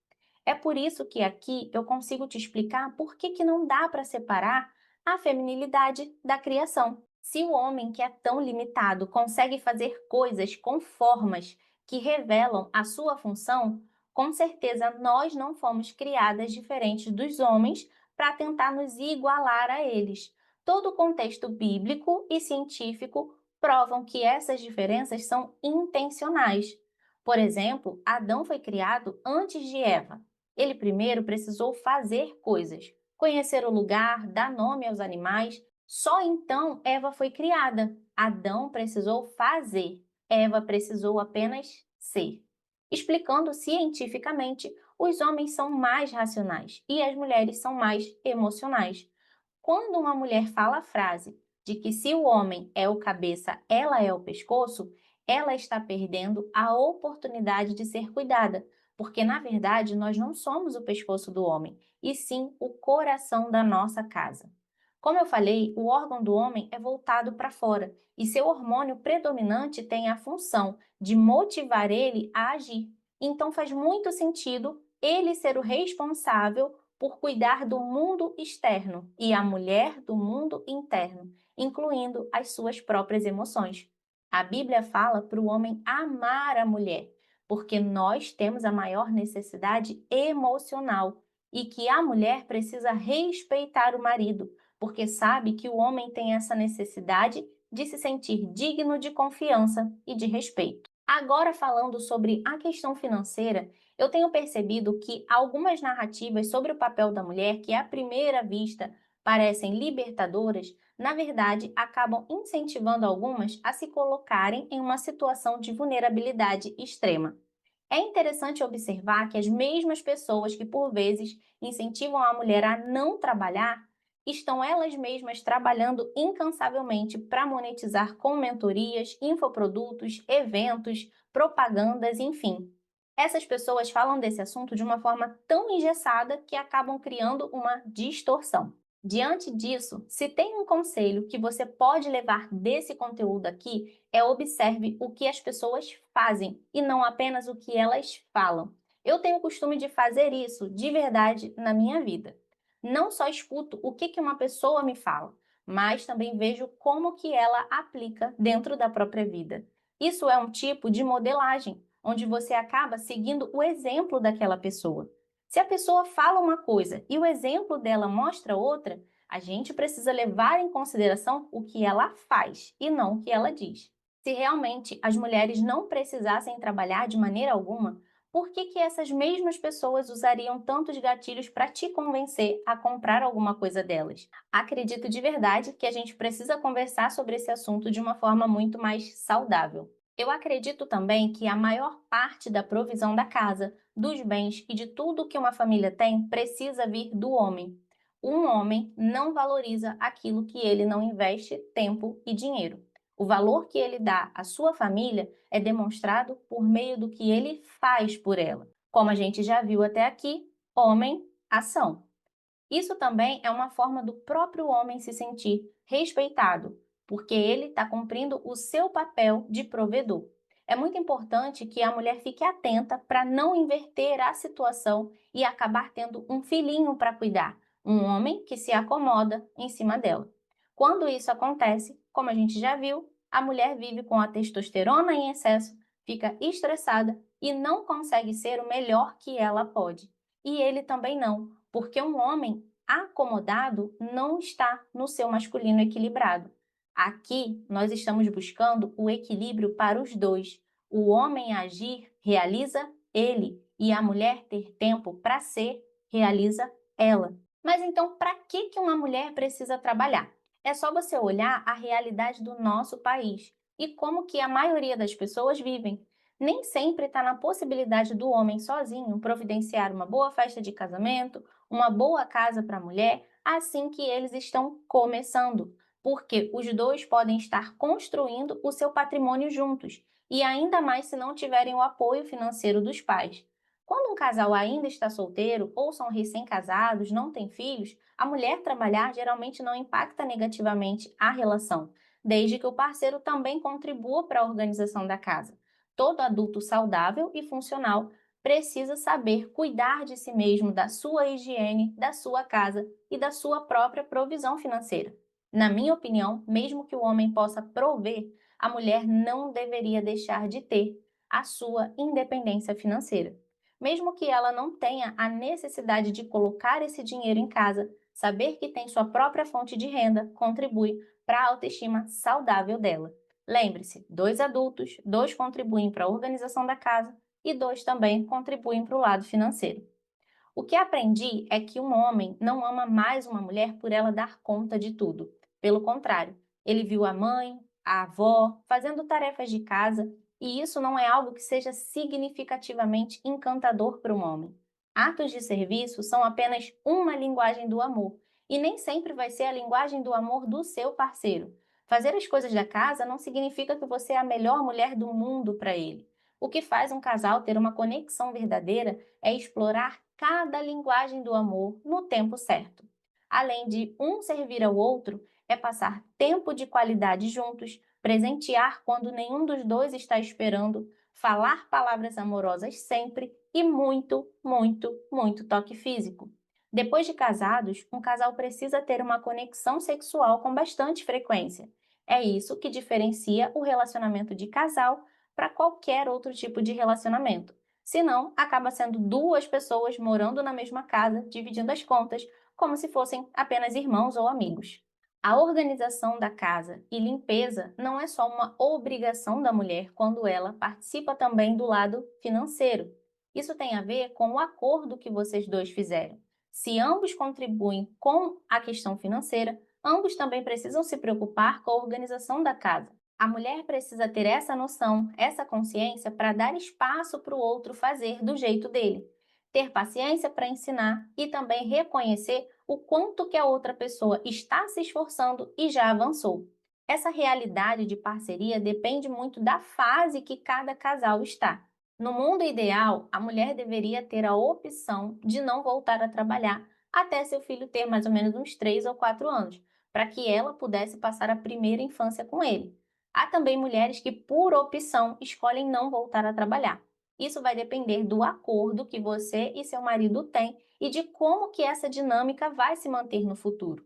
É por isso que aqui eu consigo te explicar por que não dá para separar a feminilidade da criação. Se o homem que é tão limitado consegue fazer coisas com formas que revelam a sua função, com certeza nós não fomos criadas diferentes dos homens para tentar nos igualar a eles. Todo o contexto bíblico e científico provam que essas diferenças são intencionais. Por exemplo, Adão foi criado antes de Eva. Ele primeiro precisou fazer coisas. conhecer o lugar, dar nome aos animais. Só então Eva foi criada. Adão precisou fazer, Eva precisou apenas ser. Explicando cientificamente, os homens são mais racionais e as mulheres são mais emocionais. Quando uma mulher fala a frase de que se o homem é o cabeça, ela é o pescoço, ela está perdendo a oportunidade de ser cuidada, porque na verdade nós não somos o pescoço do homem, e sim o coração da nossa casa. Como eu falei, o órgão do homem é voltado para fora e seu hormônio predominante tem a função de motivar ele a agir. Então faz muito sentido ele ser o responsável por cuidar do mundo externo e a mulher do mundo interno, incluindo as suas próprias emoções. A Bíblia fala para o homem amar a mulher, porque nós temos a maior necessidade emocional e que a mulher precisa respeitar o marido, porque sabe que o homem tem essa necessidade de se sentir digno de confiança e de respeito. Agora, falando sobre a questão financeira, eu tenho percebido que algumas narrativas sobre o papel da mulher, que à primeira vista parecem libertadoras, na verdade acabam incentivando algumas a se colocarem em uma situação de vulnerabilidade extrema. É interessante observar que as mesmas pessoas que por vezes incentivam a mulher a não trabalhar, estão elas mesmas trabalhando incansavelmente para monetizar com mentorias, infoprodutos, eventos, propagandas, enfim. Essas pessoas falam desse assunto de uma forma tão engessada que acabam criando uma distorção. Diante disso, se tem um conselho que você pode levar desse conteúdo aqui, é observe o que as pessoas fazem e não apenas o que elas falam. Eu tenho o costume de fazer isso de verdade na minha vida. Não só escuto o que uma pessoa me fala, mas também vejo como que ela aplica dentro da própria vida. Isso é um tipo de modelagem, onde você acaba seguindo o exemplo daquela pessoa. Se a pessoa fala uma coisa e o exemplo dela mostra outra, a gente precisa levar em consideração o que ela faz e não o que ela diz. Se realmente as mulheres não precisassem trabalhar de maneira alguma, por que essas mesmas pessoas usariam tantos gatilhos para te convencer a comprar alguma coisa delas? Acredito de verdade que a gente precisa conversar sobre esse assunto de uma forma muito mais saudável. Eu acredito também que a maior parte da provisão da casa, dos bens e de tudo que uma família tem precisa vir do homem. Um homem não valoriza aquilo que ele não investe tempo e dinheiro. O valor que ele dá à sua família é demonstrado por meio do que ele faz por ela. Como a gente já viu até aqui, homem, ação. Isso também é uma forma do próprio homem se sentir respeitado, porque ele está cumprindo o seu papel de provedor. É muito importante que a mulher fique atenta para não inverter a situação e acabar tendo um filhinho para cuidar, um homem que se acomoda em cima dela. Quando isso acontece, como a gente já viu, a mulher vive com a testosterona em excesso, fica estressada e não consegue ser o melhor que ela pode. E ele também não, porque um homem acomodado não está no seu masculino equilibrado. Aqui nós estamos buscando o equilíbrio para os dois. O homem agir realiza ele e a mulher ter tempo para ser realiza ela. Mas então, para que uma mulher precisa trabalhar? É só você olhar a realidade do nosso país e como que a maioria das pessoas vivem. Nem sempre está na possibilidade do homem sozinho providenciar uma boa festa de casamento, uma boa casa para a mulher, assim que eles estão começando, porque os dois podem estar construindo o seu patrimônio juntos, e ainda mais se não tiverem o apoio financeiro dos pais. Quando um casal ainda está solteiro ou são recém-casados, não tem filhos, a mulher trabalhar geralmente não impacta negativamente a relação, desde que o parceiro também contribua para a organização da casa. Todo adulto saudável e funcional precisa saber cuidar de si mesmo, da sua higiene, da sua casa e da sua própria provisão financeira. Na minha opinião, mesmo que o homem possa prover, a mulher não deveria deixar de ter a sua independência financeira. Mesmo que ela não tenha a necessidade de colocar esse dinheiro em casa, saber que tem sua própria fonte de renda contribui para a autoestima saudável dela. Lembre-se, 2 adultos, 2 contribuem para a organização da casa e 2 também contribuem para o lado financeiro. O que aprendi é que um homem não ama mais uma mulher por ela dar conta de tudo. Pelo contrário, ele viu a mãe, a avó fazendo tarefas de casa, e isso não é algo que seja significativamente encantador para um homem. Atos de serviço são apenas uma linguagem do amor, e nem sempre vai ser a linguagem do amor do seu parceiro. Fazer as coisas da casa não significa que você é a melhor mulher do mundo para ele. O que faz um casal ter uma conexão verdadeira é explorar cada linguagem do amor no tempo certo. Além de um servir ao outro, é passar tempo de qualidade juntos, presentear quando nenhum dos dois está esperando, falar palavras amorosas sempre e muito, muito, muito toque físico. Depois de casados, um casal precisa ter uma conexão sexual com bastante frequência. É isso que diferencia o relacionamento de casal para qualquer outro tipo de relacionamento. Senão, acaba sendo duas pessoas morando na mesma casa, dividindo as contas, como se fossem apenas irmãos ou amigos. A organização da casa e limpeza não é só uma obrigação da mulher quando ela participa também do lado financeiro. Isso tem a ver com o acordo que vocês dois fizeram. Se ambos contribuem com a questão financeira, ambos também precisam se preocupar com a organização da casa. A mulher precisa ter essa noção, essa consciência para dar espaço para o outro fazer do jeito dele. Ter paciência para ensinar e também reconhecer o quanto que a outra pessoa está se esforçando e já avançou. Essa realidade de parceria depende muito da fase que cada casal está. No mundo ideal, a mulher deveria ter a opção de não voltar a trabalhar até seu filho ter mais ou menos uns 3 ou 4 anos, para que ela pudesse passar a primeira infância com ele. Há também mulheres que, por opção, escolhem não voltar a trabalhar. Isso vai depender do acordo que você e seu marido têm e de como que essa dinâmica vai se manter no futuro.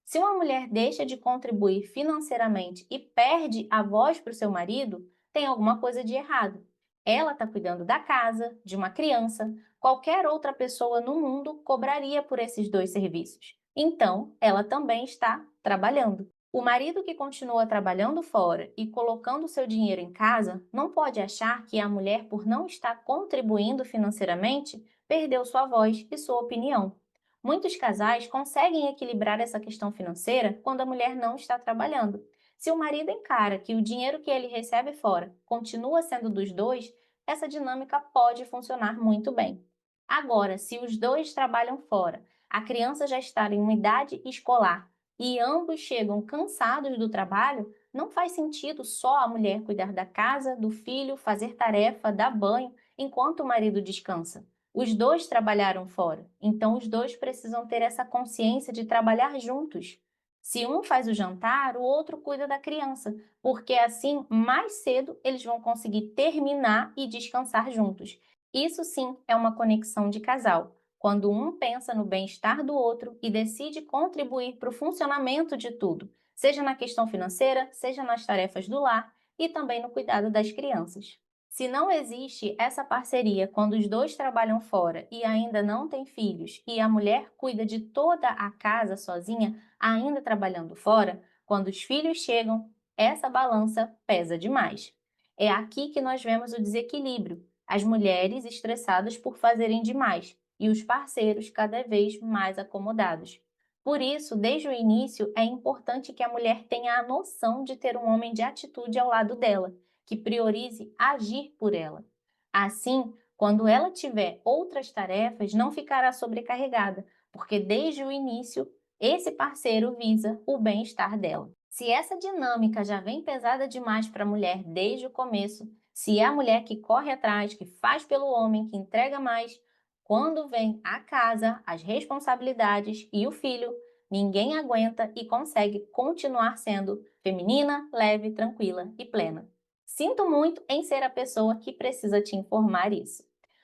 Se uma mulher deixa de contribuir financeiramente e perde a voz para o seu marido, tem alguma coisa de errado. Ela está cuidando da casa, de uma criança, qualquer outra pessoa no mundo cobraria por esses dois serviços. Então, ela também está trabalhando. O marido que continua trabalhando fora e colocando seu dinheiro em casa não pode achar que a mulher, por não estar contribuindo financeiramente, perdeu sua voz e sua opinião. Muitos casais conseguem equilibrar essa questão financeira quando a mulher não está trabalhando. Se o marido encara que o dinheiro que ele recebe fora continua sendo dos dois, essa dinâmica pode funcionar muito bem. Agora, se os dois trabalham fora, a criança já está em uma idade escolar e ambos chegam cansados do trabalho, não faz sentido só a mulher cuidar da casa, do filho, fazer tarefa, dar banho, enquanto o marido descansa. Os dois trabalharam fora, então os dois precisam ter essa consciência de trabalhar juntos. Se um faz o jantar, o outro cuida da criança, porque assim, mais cedo, eles vão conseguir terminar e descansar juntos. Isso sim é uma conexão de casal, quando um pensa no bem-estar do outro e decide contribuir para o funcionamento de tudo, seja na questão financeira, seja nas tarefas do lar e também no cuidado das crianças. Se não existe essa parceria quando os dois trabalham fora e ainda não têm filhos e a mulher cuida de toda a casa sozinha, ainda trabalhando fora, quando os filhos chegam, essa balança pesa demais. É aqui que nós vemos o desequilíbrio, as mulheres estressadas por fazerem demais e os parceiros cada vez mais acomodados. Por isso, desde o início, é importante que a mulher tenha a noção de ter um homem de atitude ao lado dela, que priorize agir por ela. Assim, quando ela tiver outras tarefas, não ficará sobrecarregada, porque desde o início, esse parceiro visa o bem-estar dela. Se essa dinâmica já vem pesada demais para a mulher desde o começo, se é a mulher que corre atrás, que faz pelo homem, que entrega mais, quando vem a casa, as responsabilidades e o filho, ninguém aguenta e consegue continuar sendo feminina, leve, tranquila e plena. Sinto muito em ser a pessoa que precisa te informar isso.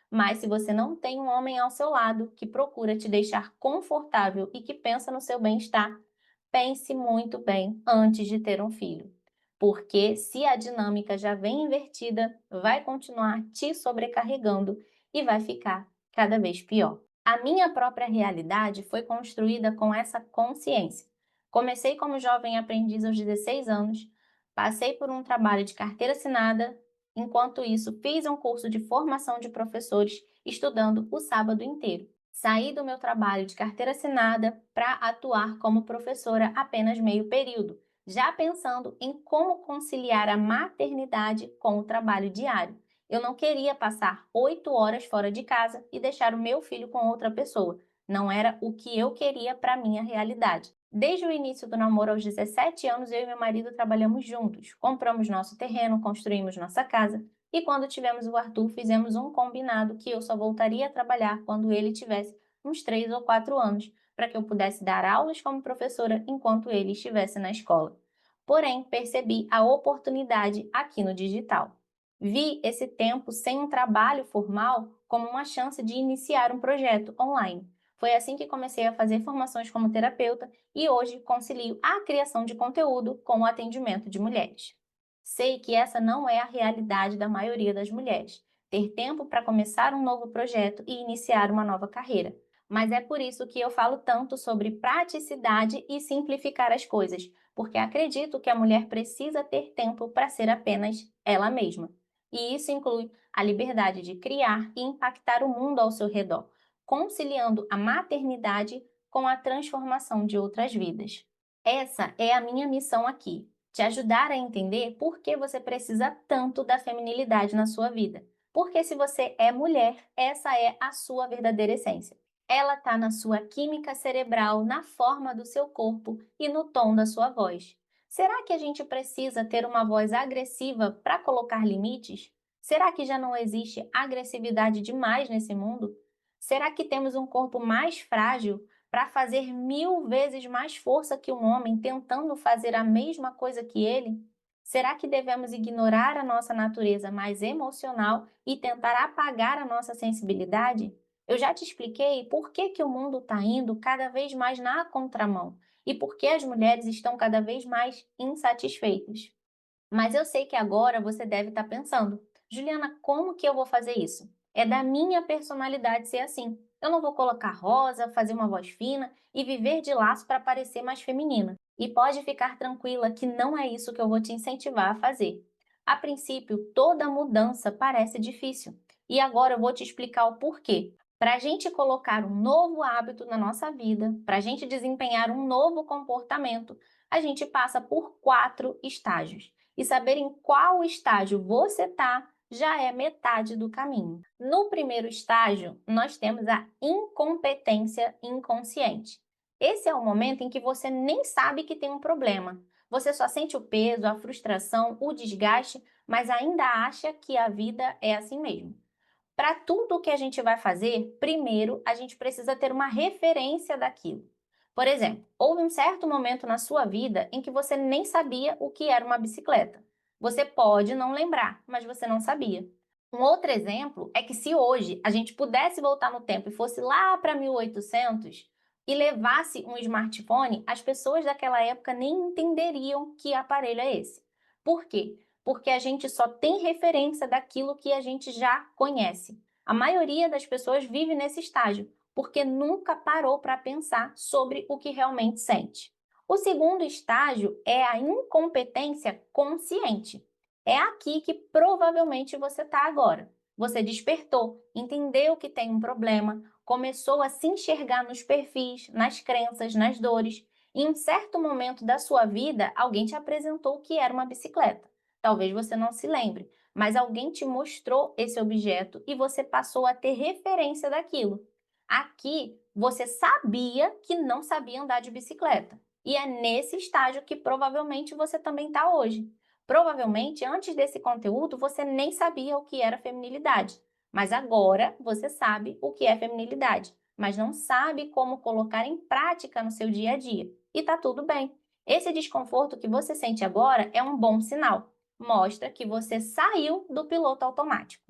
Mas se você não tem um homem ao seu lado que procura te deixar confortável e que pensa no seu bem-estar, pense muito bem antes de ter um filho. Porque se a dinâmica já vem invertida, vai continuar te sobrecarregando e vai ficar cada vez pior. A minha própria realidade foi construída com essa consciência. Comecei como jovem aprendiz aos 16 anos, passei por um trabalho de carteira assinada, enquanto isso fiz um curso de formação de professores estudando o sábado inteiro. Saí do meu trabalho de carteira assinada para atuar como professora apenas meio período, já pensando em como conciliar a maternidade com o trabalho diário. Eu não queria passar 8 horas fora de casa e deixar o meu filho com outra pessoa. Não era o que eu queria para minha realidade. Desde o início do namoro aos 17 anos, eu e meu marido trabalhamos juntos. Compramos nosso terreno, construímos nossa casa e quando tivemos o Arthur, fizemos um combinado que eu só voltaria a trabalhar quando ele tivesse uns 3 ou 4 anos, para que eu pudesse dar aulas como professora enquanto ele estivesse na escola. Porém, percebi a oportunidade aqui no digital. Vi esse tempo sem um trabalho formal como uma chance de iniciar um projeto online. Foi assim que comecei a fazer formações como terapeuta e hoje concilio a criação de conteúdo com o atendimento de mulheres. Sei que essa não é a realidade da maioria das mulheres, ter tempo para começar um novo projeto e iniciar uma nova carreira. Mas é por isso que eu falo tanto sobre praticidade e simplificar as coisas, porque acredito que a mulher precisa ter tempo para ser apenas ela mesma. E isso inclui a liberdade de criar e impactar o mundo ao seu redor, conciliando a maternidade com a transformação de outras vidas. Essa é a minha missão aqui, te ajudar a entender por que você precisa tanto da feminilidade na sua vida. Porque se você é mulher, essa é a sua verdadeira essência. Ela está na sua química cerebral, na forma do seu corpo e no tom da sua voz. Será que a gente precisa ter uma voz agressiva para colocar limites? Será que já não existe agressividade demais nesse mundo? Será que temos um corpo mais frágil para fazer 1000 vezes mais força que um homem tentando fazer a mesma coisa que ele? Será que devemos ignorar a nossa natureza mais emocional e tentar apagar a nossa sensibilidade? Eu já te expliquei por que o mundo está indo cada vez mais na contramão e por que as mulheres estão cada vez mais insatisfeitas. Mas eu sei que agora você deve estar pensando, Juliana, como que eu vou fazer isso? É da minha personalidade ser assim. Eu não vou colocar rosa, fazer uma voz fina e viver de laço para parecer mais feminina. E pode ficar tranquila que não é isso que eu vou te incentivar a fazer. A princípio, toda mudança parece difícil. E agora eu vou te explicar o porquê. Para a gente colocar um novo hábito na nossa vida, para a gente desempenhar um novo comportamento, a gente passa por 4 estágios e saber em qual estágio você está já é metade do caminho. No primeiro estágio, nós temos a incompetência inconsciente. Esse é o momento em que você nem sabe que tem um problema. Você só sente o peso, a frustração, o desgaste, mas ainda acha que a vida é assim mesmo. Para tudo o que a gente vai fazer, primeiro a gente precisa ter uma referência daquilo. Por exemplo, houve um certo momento na sua vida em que você nem sabia o que era uma bicicleta. Você pode não lembrar, mas você não sabia. Um outro exemplo é que se hoje a gente pudesse voltar no tempo e fosse lá para 1800 e levasse um smartphone, as pessoas daquela época nem entenderiam que aparelho é esse. Por quê? Porque a gente só tem referência daquilo que a gente já conhece. A maioria das pessoas vive nesse estágio, porque nunca parou para pensar sobre o que realmente sente. O segundo estágio é a incompetência consciente. É aqui que provavelmente você está agora. Você despertou, entendeu que tem um problema, começou a se enxergar nos perfis, nas crenças, nas dores. E em um certo momento da sua vida, alguém te apresentou o que era uma bicicleta. Talvez você não se lembre, mas alguém te mostrou esse objeto e você passou a ter referência daquilo. Aqui, você sabia que não sabia andar de bicicleta. E é nesse estágio que provavelmente você também está hoje. Provavelmente, antes desse conteúdo, você nem sabia o que era feminilidade. Mas agora você sabe o que é feminilidade, mas não sabe como colocar em prática no seu dia a dia. E tá tudo bem. Esse desconforto que você sente agora é um bom sinal. Mostra que você saiu do piloto automático.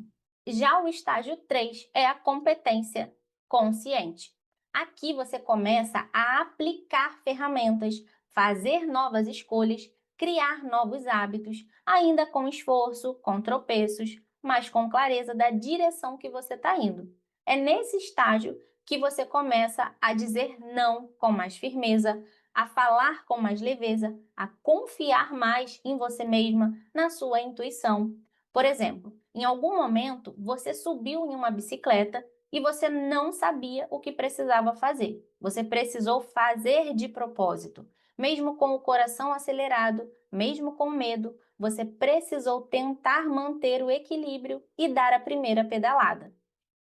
Já o estágio 3 é a competência consciente. Aqui você começa a aplicar ferramentas, fazer novas escolhas, criar novos hábitos, ainda com esforço, com tropeços, mas com clareza da direção que você está indo. É nesse estágio que você começa a dizer não com mais firmeza, a falar com mais leveza, a confiar mais em você mesma, na sua intuição. Por exemplo, em algum momento você subiu em uma bicicleta, e você não sabia o que precisava fazer. Você precisou fazer de propósito. Mesmo com o coração acelerado, mesmo com medo, você precisou tentar manter o equilíbrio e dar a primeira pedalada.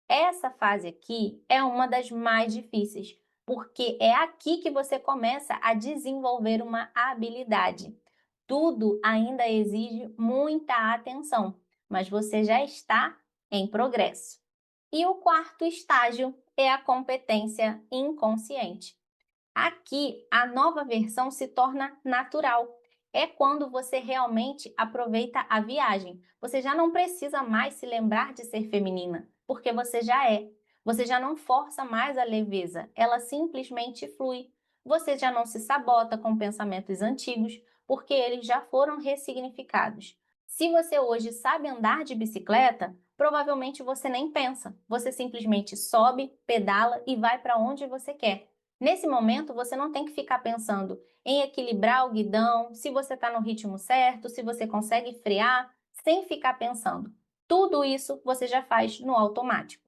Essa fase aqui é uma das mais difíceis, porque é aqui que você começa a desenvolver uma habilidade. Tudo ainda exige muita atenção, mas você já está em progresso. E o quarto estágio é a competência inconsciente. Aqui, a nova versão se torna natural. É quando você realmente aproveita a viagem. Você já não precisa mais se lembrar de ser feminina, porque você já é. Você já não força mais a leveza, ela simplesmente flui. Você já não se sabota com pensamentos antigos, porque eles já foram ressignificados. Se você hoje sabe andar de bicicleta, provavelmente você nem pensa. Você simplesmente sobe, pedala e vai para onde você quer. Nesse momento, você não tem que ficar pensando em equilibrar o guidão, se você está no ritmo certo, se você consegue frear, sem ficar pensando. Tudo isso você já faz no automático.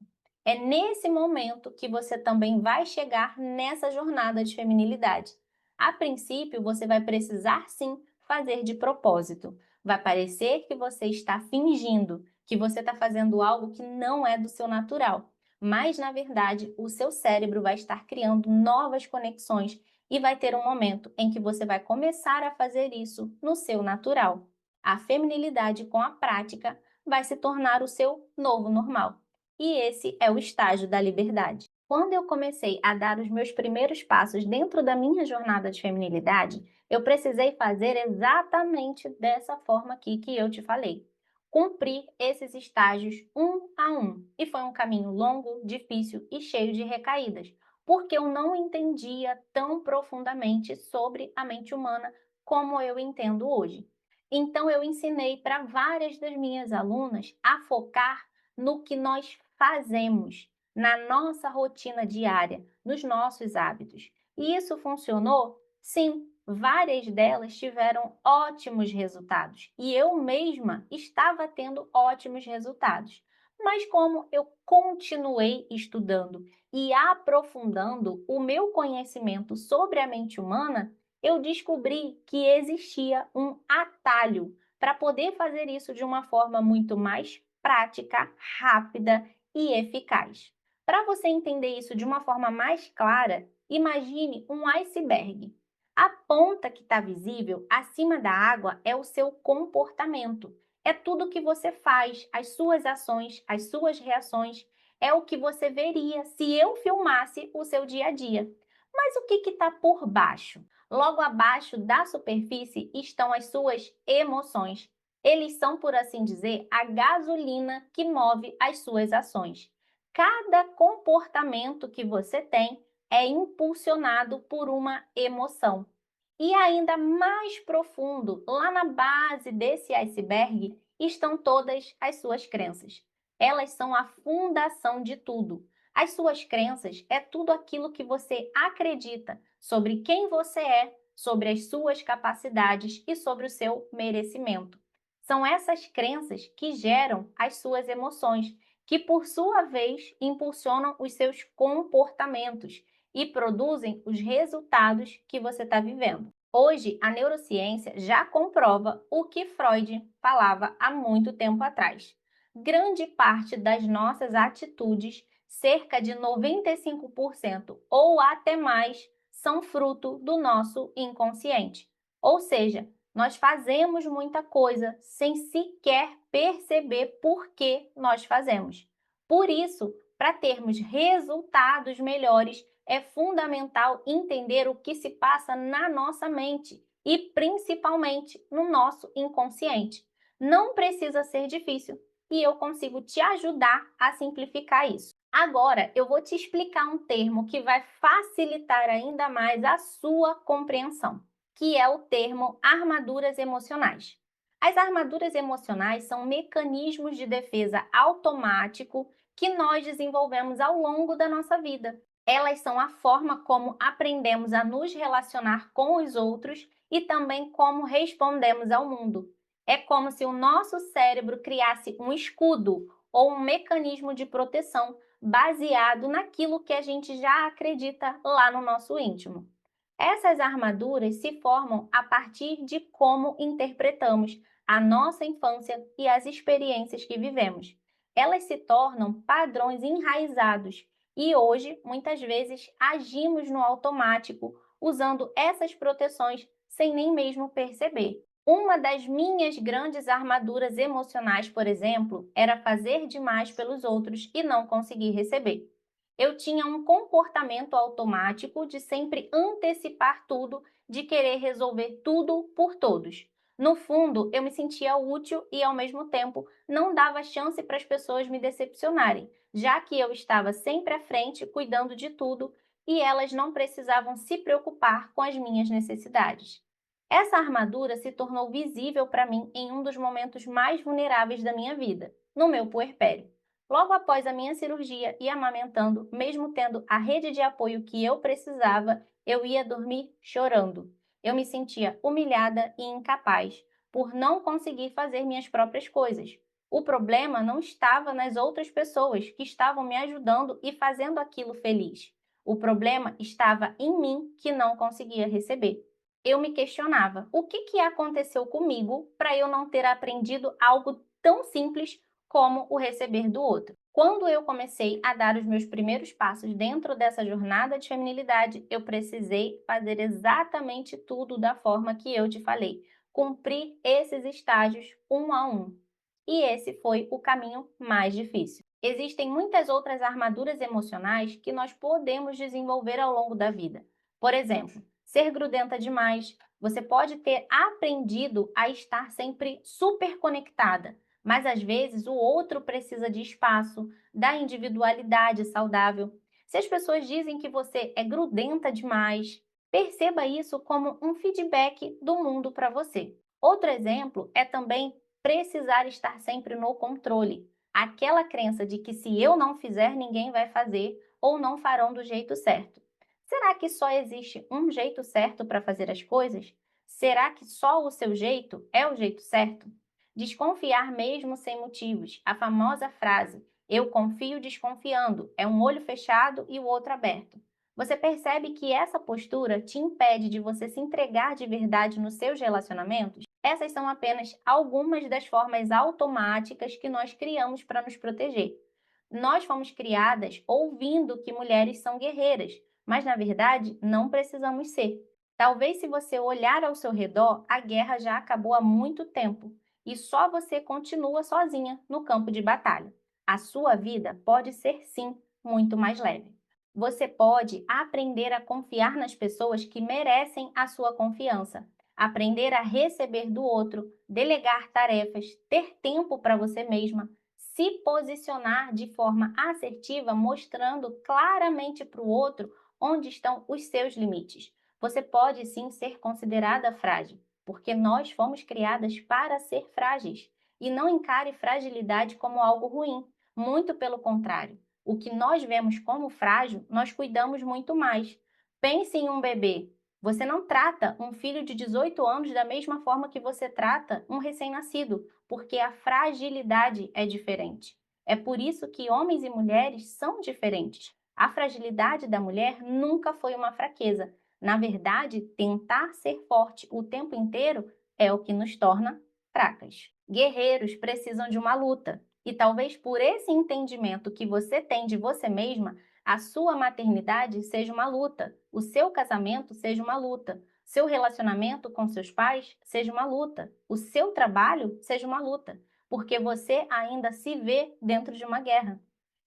É nesse momento que você também vai chegar nessa jornada de feminilidade. A princípio, você vai precisar sim fazer de propósito. Vai parecer que você está fingindo, que você está fazendo algo que não é do seu natural. Mas, na verdade, o seu cérebro vai estar criando novas conexões e vai ter um momento em que você vai começar a fazer isso no seu natural. A feminilidade com a prática vai se tornar o seu novo normal. E esse é o estágio da liberdade. Quando eu comecei a dar os meus primeiros passos dentro da minha jornada de feminilidade, eu precisei fazer exatamente dessa forma aqui que eu te falei. Cumprir esses estágios um a um. E foi um caminho longo, difícil e cheio de recaídas, porque eu não entendia tão profundamente sobre a mente humana como eu entendo hoje. Então, eu ensinei para várias das minhas alunas a focar no que nós fazemos, na nossa rotina diária, nos nossos hábitos. E isso funcionou? Sim, várias delas tiveram ótimos resultados e eu mesma estava tendo ótimos resultados. Mas como eu continuei estudando e aprofundando o meu conhecimento sobre a mente humana, eu descobri que existia um atalho para poder fazer isso de uma forma muito mais prática, rápida e eficaz. Para você entender isso de uma forma mais clara, imagine um iceberg. A ponta que está visível acima da água é o seu comportamento. É tudo que você faz, as suas ações, as suas reações. É o que você veria se eu filmasse o seu dia a dia. Mas o que está por baixo? Logo abaixo da superfície estão as suas emoções. Eles são, por assim dizer, a gasolina que move as suas ações. Cada comportamento que você tem é impulsionado por uma emoção. E ainda mais profundo, lá na base desse iceberg, estão todas as suas crenças. Elas são a fundação de tudo. As suas crenças é tudo aquilo que você acredita sobre quem você é, sobre as suas capacidades e sobre o seu merecimento. São essas crenças que geram as suas emoções, que por sua vez impulsionam os seus comportamentos e produzem os resultados que você está vivendo. Hoje, a neurociência já comprova o que Freud falava há muito tempo atrás. Grande parte das nossas atitudes, cerca de 95% ou até mais, são fruto do nosso inconsciente. Ou seja, nós fazemos muita coisa sem sequer perceber por que nós fazemos. Por isso, para termos resultados melhores, é fundamental entender o que se passa na nossa mente e principalmente no nosso inconsciente. Não precisa ser difícil e eu consigo te ajudar a simplificar isso. Agora, eu vou te explicar um termo que vai facilitar ainda mais a sua compreensão, que é o termo armaduras emocionais. As armaduras emocionais são mecanismos de defesa automático que nós desenvolvemos ao longo da nossa vida. Elas são a forma como aprendemos a nos relacionar com os outros e também como respondemos ao mundo. É como se o nosso cérebro criasse um escudo ou um mecanismo de proteção baseado naquilo que a gente já acredita lá no nosso íntimo. Essas armaduras se formam a partir de como interpretamos a nossa infância e as experiências que vivemos. Elas se tornam padrões enraizados e hoje, muitas vezes, agimos no automático usando essas proteções sem nem mesmo perceber. Uma das minhas grandes armaduras emocionais, por exemplo, era fazer demais pelos outros e não conseguir receber. Eu tinha um comportamento automático de sempre antecipar tudo, de querer resolver tudo por todos. No fundo, eu me sentia útil e, ao mesmo tempo, não dava chance para as pessoas me decepcionarem, já que eu estava sempre à frente, cuidando de tudo, e elas não precisavam se preocupar com as minhas necessidades. Essa armadura se tornou visível para mim em um dos momentos mais vulneráveis da minha vida, no meu puerpério. Logo após a minha cirurgia e amamentando, mesmo tendo a rede de apoio que eu precisava, eu ia dormir chorando. Eu me sentia humilhada e incapaz por não conseguir fazer minhas próprias coisas. O problema não estava nas outras pessoas que estavam me ajudando e fazendo aquilo feliz. O problema estava em mim que não conseguia receber. Eu me questionava o que aconteceu comigo para eu não ter aprendido algo tão simples como o receber do outro. Quando eu comecei a dar os meus primeiros passos dentro dessa jornada de feminilidade, eu precisei fazer exatamente tudo da forma que eu te falei, cumprir esses estágios um a um. E esse foi o caminho mais difícil. Existem muitas outras armaduras emocionais que nós podemos desenvolver ao longo da vida. Por exemplo, ser grudenta demais. Você pode ter aprendido a estar sempre super conectada, mas às vezes o outro precisa de espaço, da individualidade saudável. Se as pessoas dizem que você é grudenta demais, perceba isso como um feedback do mundo para você. Outro exemplo é também precisar estar sempre no controle. Aquela crença de que se eu não fizer, ninguém vai fazer ou não farão do jeito certo. Será que só existe um jeito certo para fazer as coisas? Será que só o seu jeito é o jeito certo? Desconfiar mesmo sem motivos. A famosa frase, eu confio desconfiando, é um olho fechado e o outro aberto. Você percebe que essa postura te impede de você se entregar de verdade nos seus relacionamentos? Essas são apenas algumas das formas automáticas que nós criamos para nos proteger. Nós fomos criadas ouvindo que mulheres são guerreiras, mas na verdade não precisamos ser. Talvez se você olhar ao seu redor, a guerra já acabou há muito tempo e só você continua sozinha no campo de batalha. A sua vida pode ser sim muito mais leve. Você pode aprender a confiar nas pessoas que merecem a sua confiança, aprender a receber do outro, delegar tarefas, ter tempo para você mesma, se posicionar de forma assertiva, mostrando claramente para o outro onde estão os seus limites. Você pode sim ser considerada frágil, porque nós fomos criadas para ser frágeis. E não encare fragilidade como algo ruim, muito pelo contrário. O que nós vemos como frágil, nós cuidamos muito mais. Pense em um bebê. Você não trata um filho de 18 anos da mesma forma que você trata um recém-nascido, porque a fragilidade é diferente. É por isso que homens e mulheres são diferentes. A fragilidade da mulher nunca foi uma fraqueza. Na verdade, tentar ser forte o tempo inteiro é o que nos torna fracas. Guerreiros precisam de uma luta. E talvez por esse entendimento que você tem de você mesma, a sua maternidade seja uma luta, o seu casamento seja uma luta, seu relacionamento com seus pais seja uma luta, o seu trabalho seja uma luta, porque você ainda se vê dentro de uma guerra.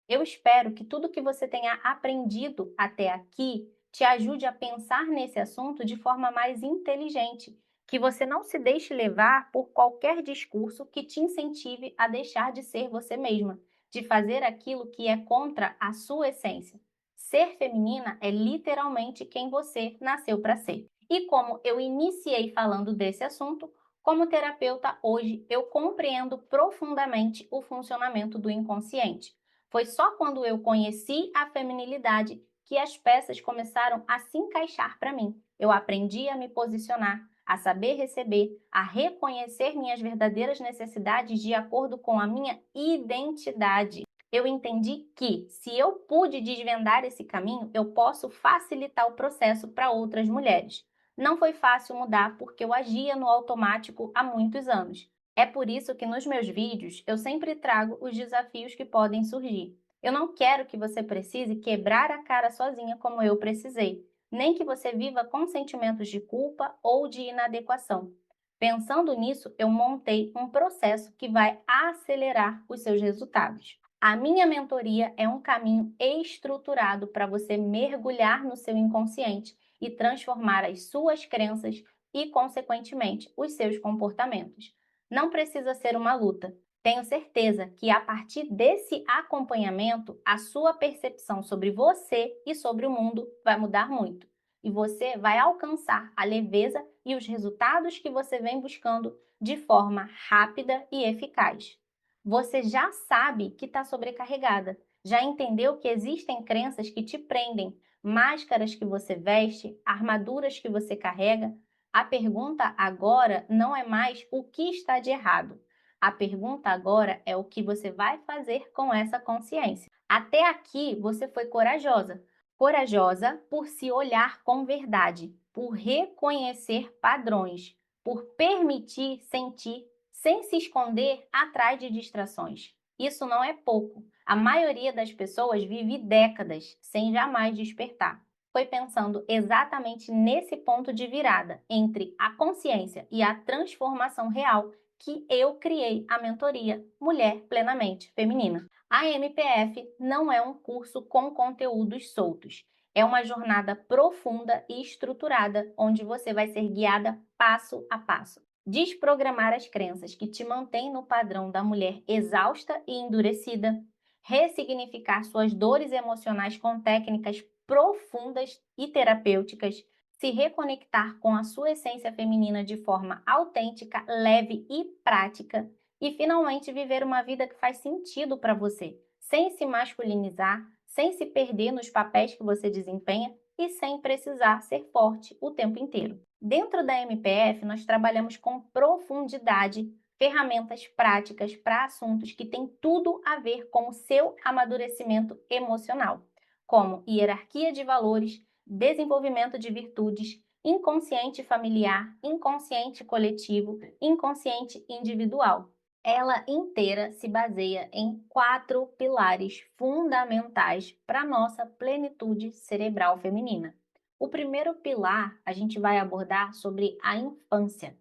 Eu espero que tudo que você tenha aprendido até aqui te ajude a pensar nesse assunto de forma mais inteligente, que você não se deixe levar por qualquer discurso que te incentive a deixar de ser você mesma, de fazer aquilo que é contra a sua essência. Ser feminina é literalmente quem você nasceu para ser. E como eu iniciei falando desse assunto, como terapeuta hoje eu compreendo profundamente o funcionamento do inconsciente. Foi só quando eu conheci a feminilidade que as peças começaram a se encaixar para mim. Eu aprendi a me posicionar, a saber receber, a reconhecer minhas verdadeiras necessidades de acordo com a minha identidade. Eu entendi que, se eu pude desvendar esse caminho, eu posso facilitar o processo para outras mulheres. Não foi fácil mudar porque eu agia no automático há muitos anos. É por isso que nos meus vídeos eu sempre trago os desafios que podem surgir. Eu não quero que você precise quebrar a cara sozinha como eu precisei, nem que você viva com sentimentos de culpa ou de inadequação. Pensando nisso, eu montei um processo que vai acelerar os seus resultados. A minha mentoria é um caminho estruturado para você mergulhar no seu inconsciente e transformar as suas crenças e, consequentemente, os seus comportamentos. Não precisa ser uma luta. Tenho certeza que a partir desse acompanhamento, a sua percepção sobre você e sobre o mundo vai mudar muito. E você vai alcançar a leveza e os resultados que você vem buscando de forma rápida e eficaz. Você já sabe que está sobrecarregada, já entendeu que existem crenças que te prendem, máscaras que você veste, armaduras que você carrega. A pergunta agora não é mais o que está de errado. A pergunta agora é o que você vai fazer com essa consciência. Até aqui você foi corajosa. Corajosa por se olhar com verdade, por reconhecer padrões, por permitir sentir sem se esconder atrás de distrações. Isso não é pouco. A maioria das pessoas vive décadas sem jamais despertar. Foi pensando exatamente nesse ponto de virada entre a consciência e a transformação real que eu criei a mentoria Mulher Plenamente Feminina. A MPF não é um curso com conteúdos soltos. É uma jornada profunda e estruturada onde você vai ser guiada passo a passo. Desprogramar as crenças que te mantêm no padrão da mulher exausta e endurecida, ressignificar suas dores emocionais com técnicas profundas e terapêuticas, se reconectar com a sua essência feminina de forma autêntica, leve e prática, e finalmente viver uma vida que faz sentido para você, sem se masculinizar, sem se perder nos papéis que você desempenha e sem precisar ser forte o tempo inteiro. Dentro da MPF, nós trabalhamos com profundidade ferramentas práticas para assuntos que têm tudo a ver com o seu amadurecimento emocional, como hierarquia de valores, desenvolvimento de virtudes, inconsciente familiar, inconsciente coletivo, inconsciente individual. Ela inteira se baseia em 4 pilares fundamentais para a nossa plenitude cerebral feminina. O primeiro pilar, a gente vai abordar sobre a infância.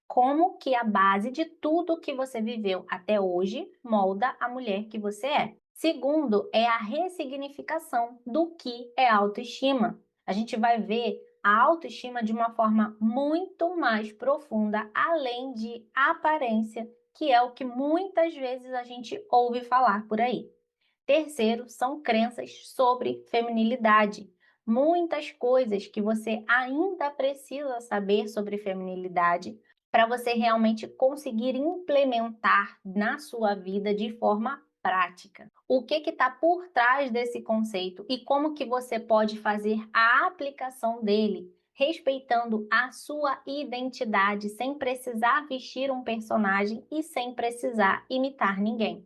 Como que a base de tudo que você viveu até hoje molda a mulher que você é. Segundo, é a ressignificação do que é autoestima. A gente vai ver a autoestima de uma forma muito mais profunda, além de aparência, que é o que muitas vezes a gente ouve falar por aí. Terceiro, são crenças sobre feminilidade. Muitas coisas que você ainda precisa saber sobre feminilidade para você realmente conseguir implementar na sua vida de forma prática. O que está por trás desse conceito e como que você pode fazer a aplicação dele, respeitando a sua identidade, sem precisar vestir um personagem e sem precisar imitar ninguém.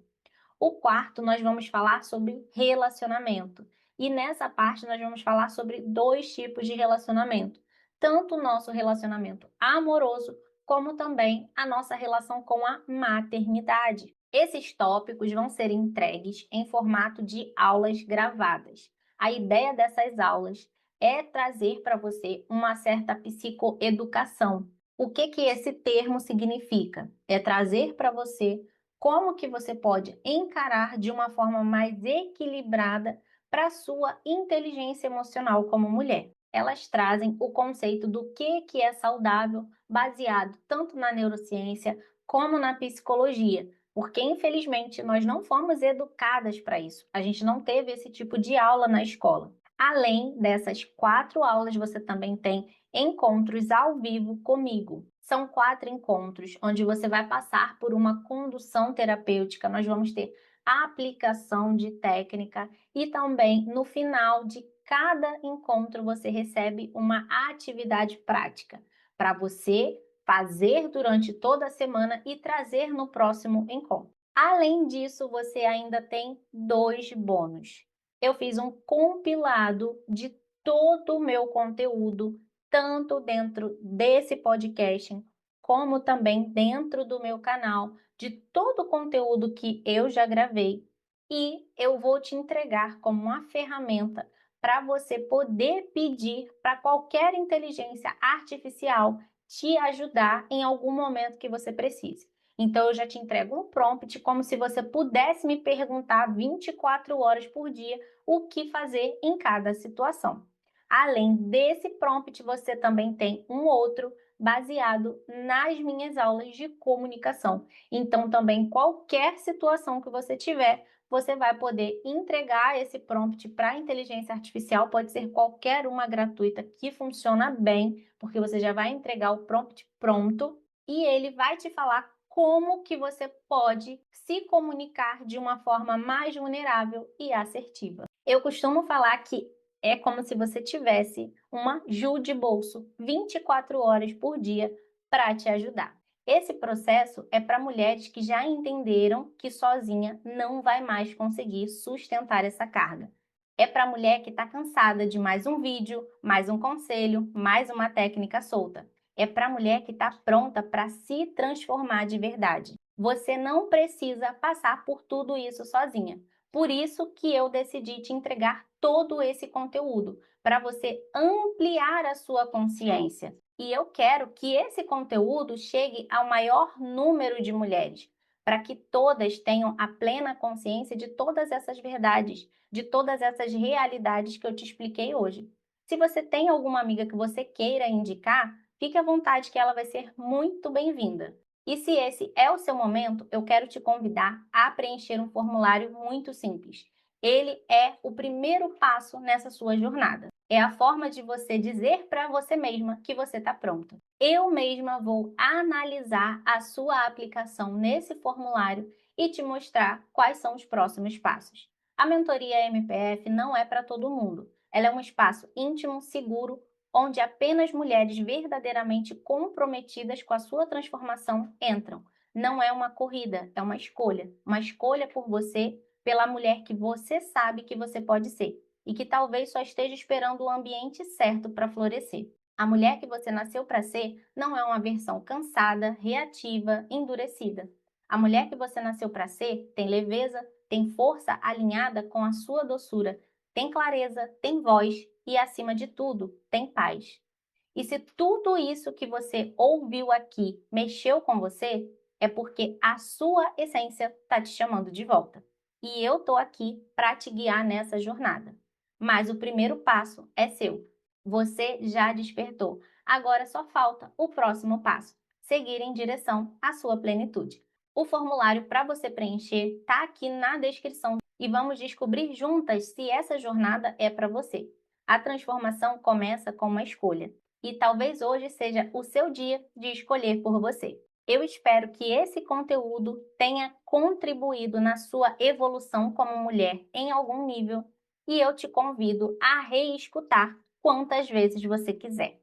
O quarto, nós vamos falar sobre relacionamento. E nessa parte, nós vamos falar sobre 2 tipos de relacionamento. Tanto o nosso relacionamento amoroso, como também a nossa relação com a maternidade. Esses tópicos vão ser entregues em formato de aulas gravadas. A ideia dessas aulas é trazer para você uma certa psicoeducação. O que esse termo significa? É trazer para você como que você pode encarar de uma forma mais equilibrada para a sua inteligência emocional como mulher. Elas trazem o conceito do que é saudável, baseado tanto na neurociência como na psicologia, porque infelizmente nós não fomos educadas para isso. A gente não teve esse tipo de aula na escola. Além dessas 4 aulas, você também tem encontros ao vivo comigo. São 4 encontros onde você vai passar por uma condução terapêutica. Nós vamos ter a aplicação de técnica e também no final de cada encontro você recebe uma atividade prática para você fazer durante toda a semana e trazer no próximo encontro. Além disso, você ainda tem 2 bônus. Eu fiz um compilado de todo o meu conteúdo, tanto dentro desse podcast, como também dentro do meu canal, de todo o conteúdo que eu já gravei, e eu vou te entregar como uma ferramenta para você poder pedir para qualquer inteligência artificial te ajudar em algum momento que você precise. Então, eu já te entrego um prompt como se você pudesse me perguntar 24 horas por dia o que fazer em cada situação. Além desse prompt, você também tem um outro baseado nas minhas aulas de comunicação. Então, também qualquer situação que você tiver, você vai poder entregar esse prompt para a inteligência artificial, pode ser qualquer uma gratuita que funciona bem, porque você já vai entregar o prompt pronto e ele vai te falar como que você pode se comunicar de uma forma mais vulnerável e assertiva. Eu costumo falar que é como se você tivesse uma Ju de bolso 24 horas por dia para te ajudar. Esse processo é para mulheres que já entenderam que sozinha não vai mais conseguir sustentar essa carga. É para a mulher que está cansada de mais um vídeo, mais um conselho, mais uma técnica solta. É para a mulher que está pronta para se transformar de verdade. Você não precisa passar por tudo isso sozinha. Por isso que eu decidi te entregar todo esse conteúdo, para você ampliar a sua consciência. E eu quero que esse conteúdo chegue ao maior número de mulheres, para que todas tenham a plena consciência de todas essas verdades, de todas essas realidades que eu te expliquei hoje. Se você tem alguma amiga que você queira indicar, fique à vontade que ela vai ser muito bem-vinda. E se esse é o seu momento, eu quero te convidar a preencher um formulário muito simples. Ele é o primeiro passo nessa sua jornada. É a forma de você dizer para você mesma que você está pronta. Eu mesma vou analisar a sua aplicação nesse formulário e te mostrar quais são os próximos passos. A mentoria MPF não é para todo mundo. Ela é um espaço íntimo, seguro, onde apenas mulheres verdadeiramente comprometidas com a sua transformação entram. Não é uma corrida, é uma escolha por você, pela mulher que você sabe que você pode ser e que talvez só esteja esperando o ambiente certo para florescer. A mulher que você nasceu para ser não é uma versão cansada, reativa, endurecida. A mulher que você nasceu para ser tem leveza, tem força alinhada com a sua doçura, tem clareza, tem voz e, acima de tudo, tem paz. E se tudo isso que você ouviu aqui mexeu com você, é porque a sua essência está te chamando de volta. E eu estou aqui para te guiar nessa jornada. Mas o primeiro passo é seu. Você já despertou. Agora só falta o próximo passo: seguir em direção à sua plenitude. O formulário para você preencher está aqui na descrição e vamos descobrir juntas se essa jornada é para você. A transformação começa com uma escolha e talvez hoje seja o seu dia de escolher por você. Eu espero que esse conteúdo tenha contribuído na sua evolução como mulher em algum nível e eu te convido a reescutar quantas vezes você quiser.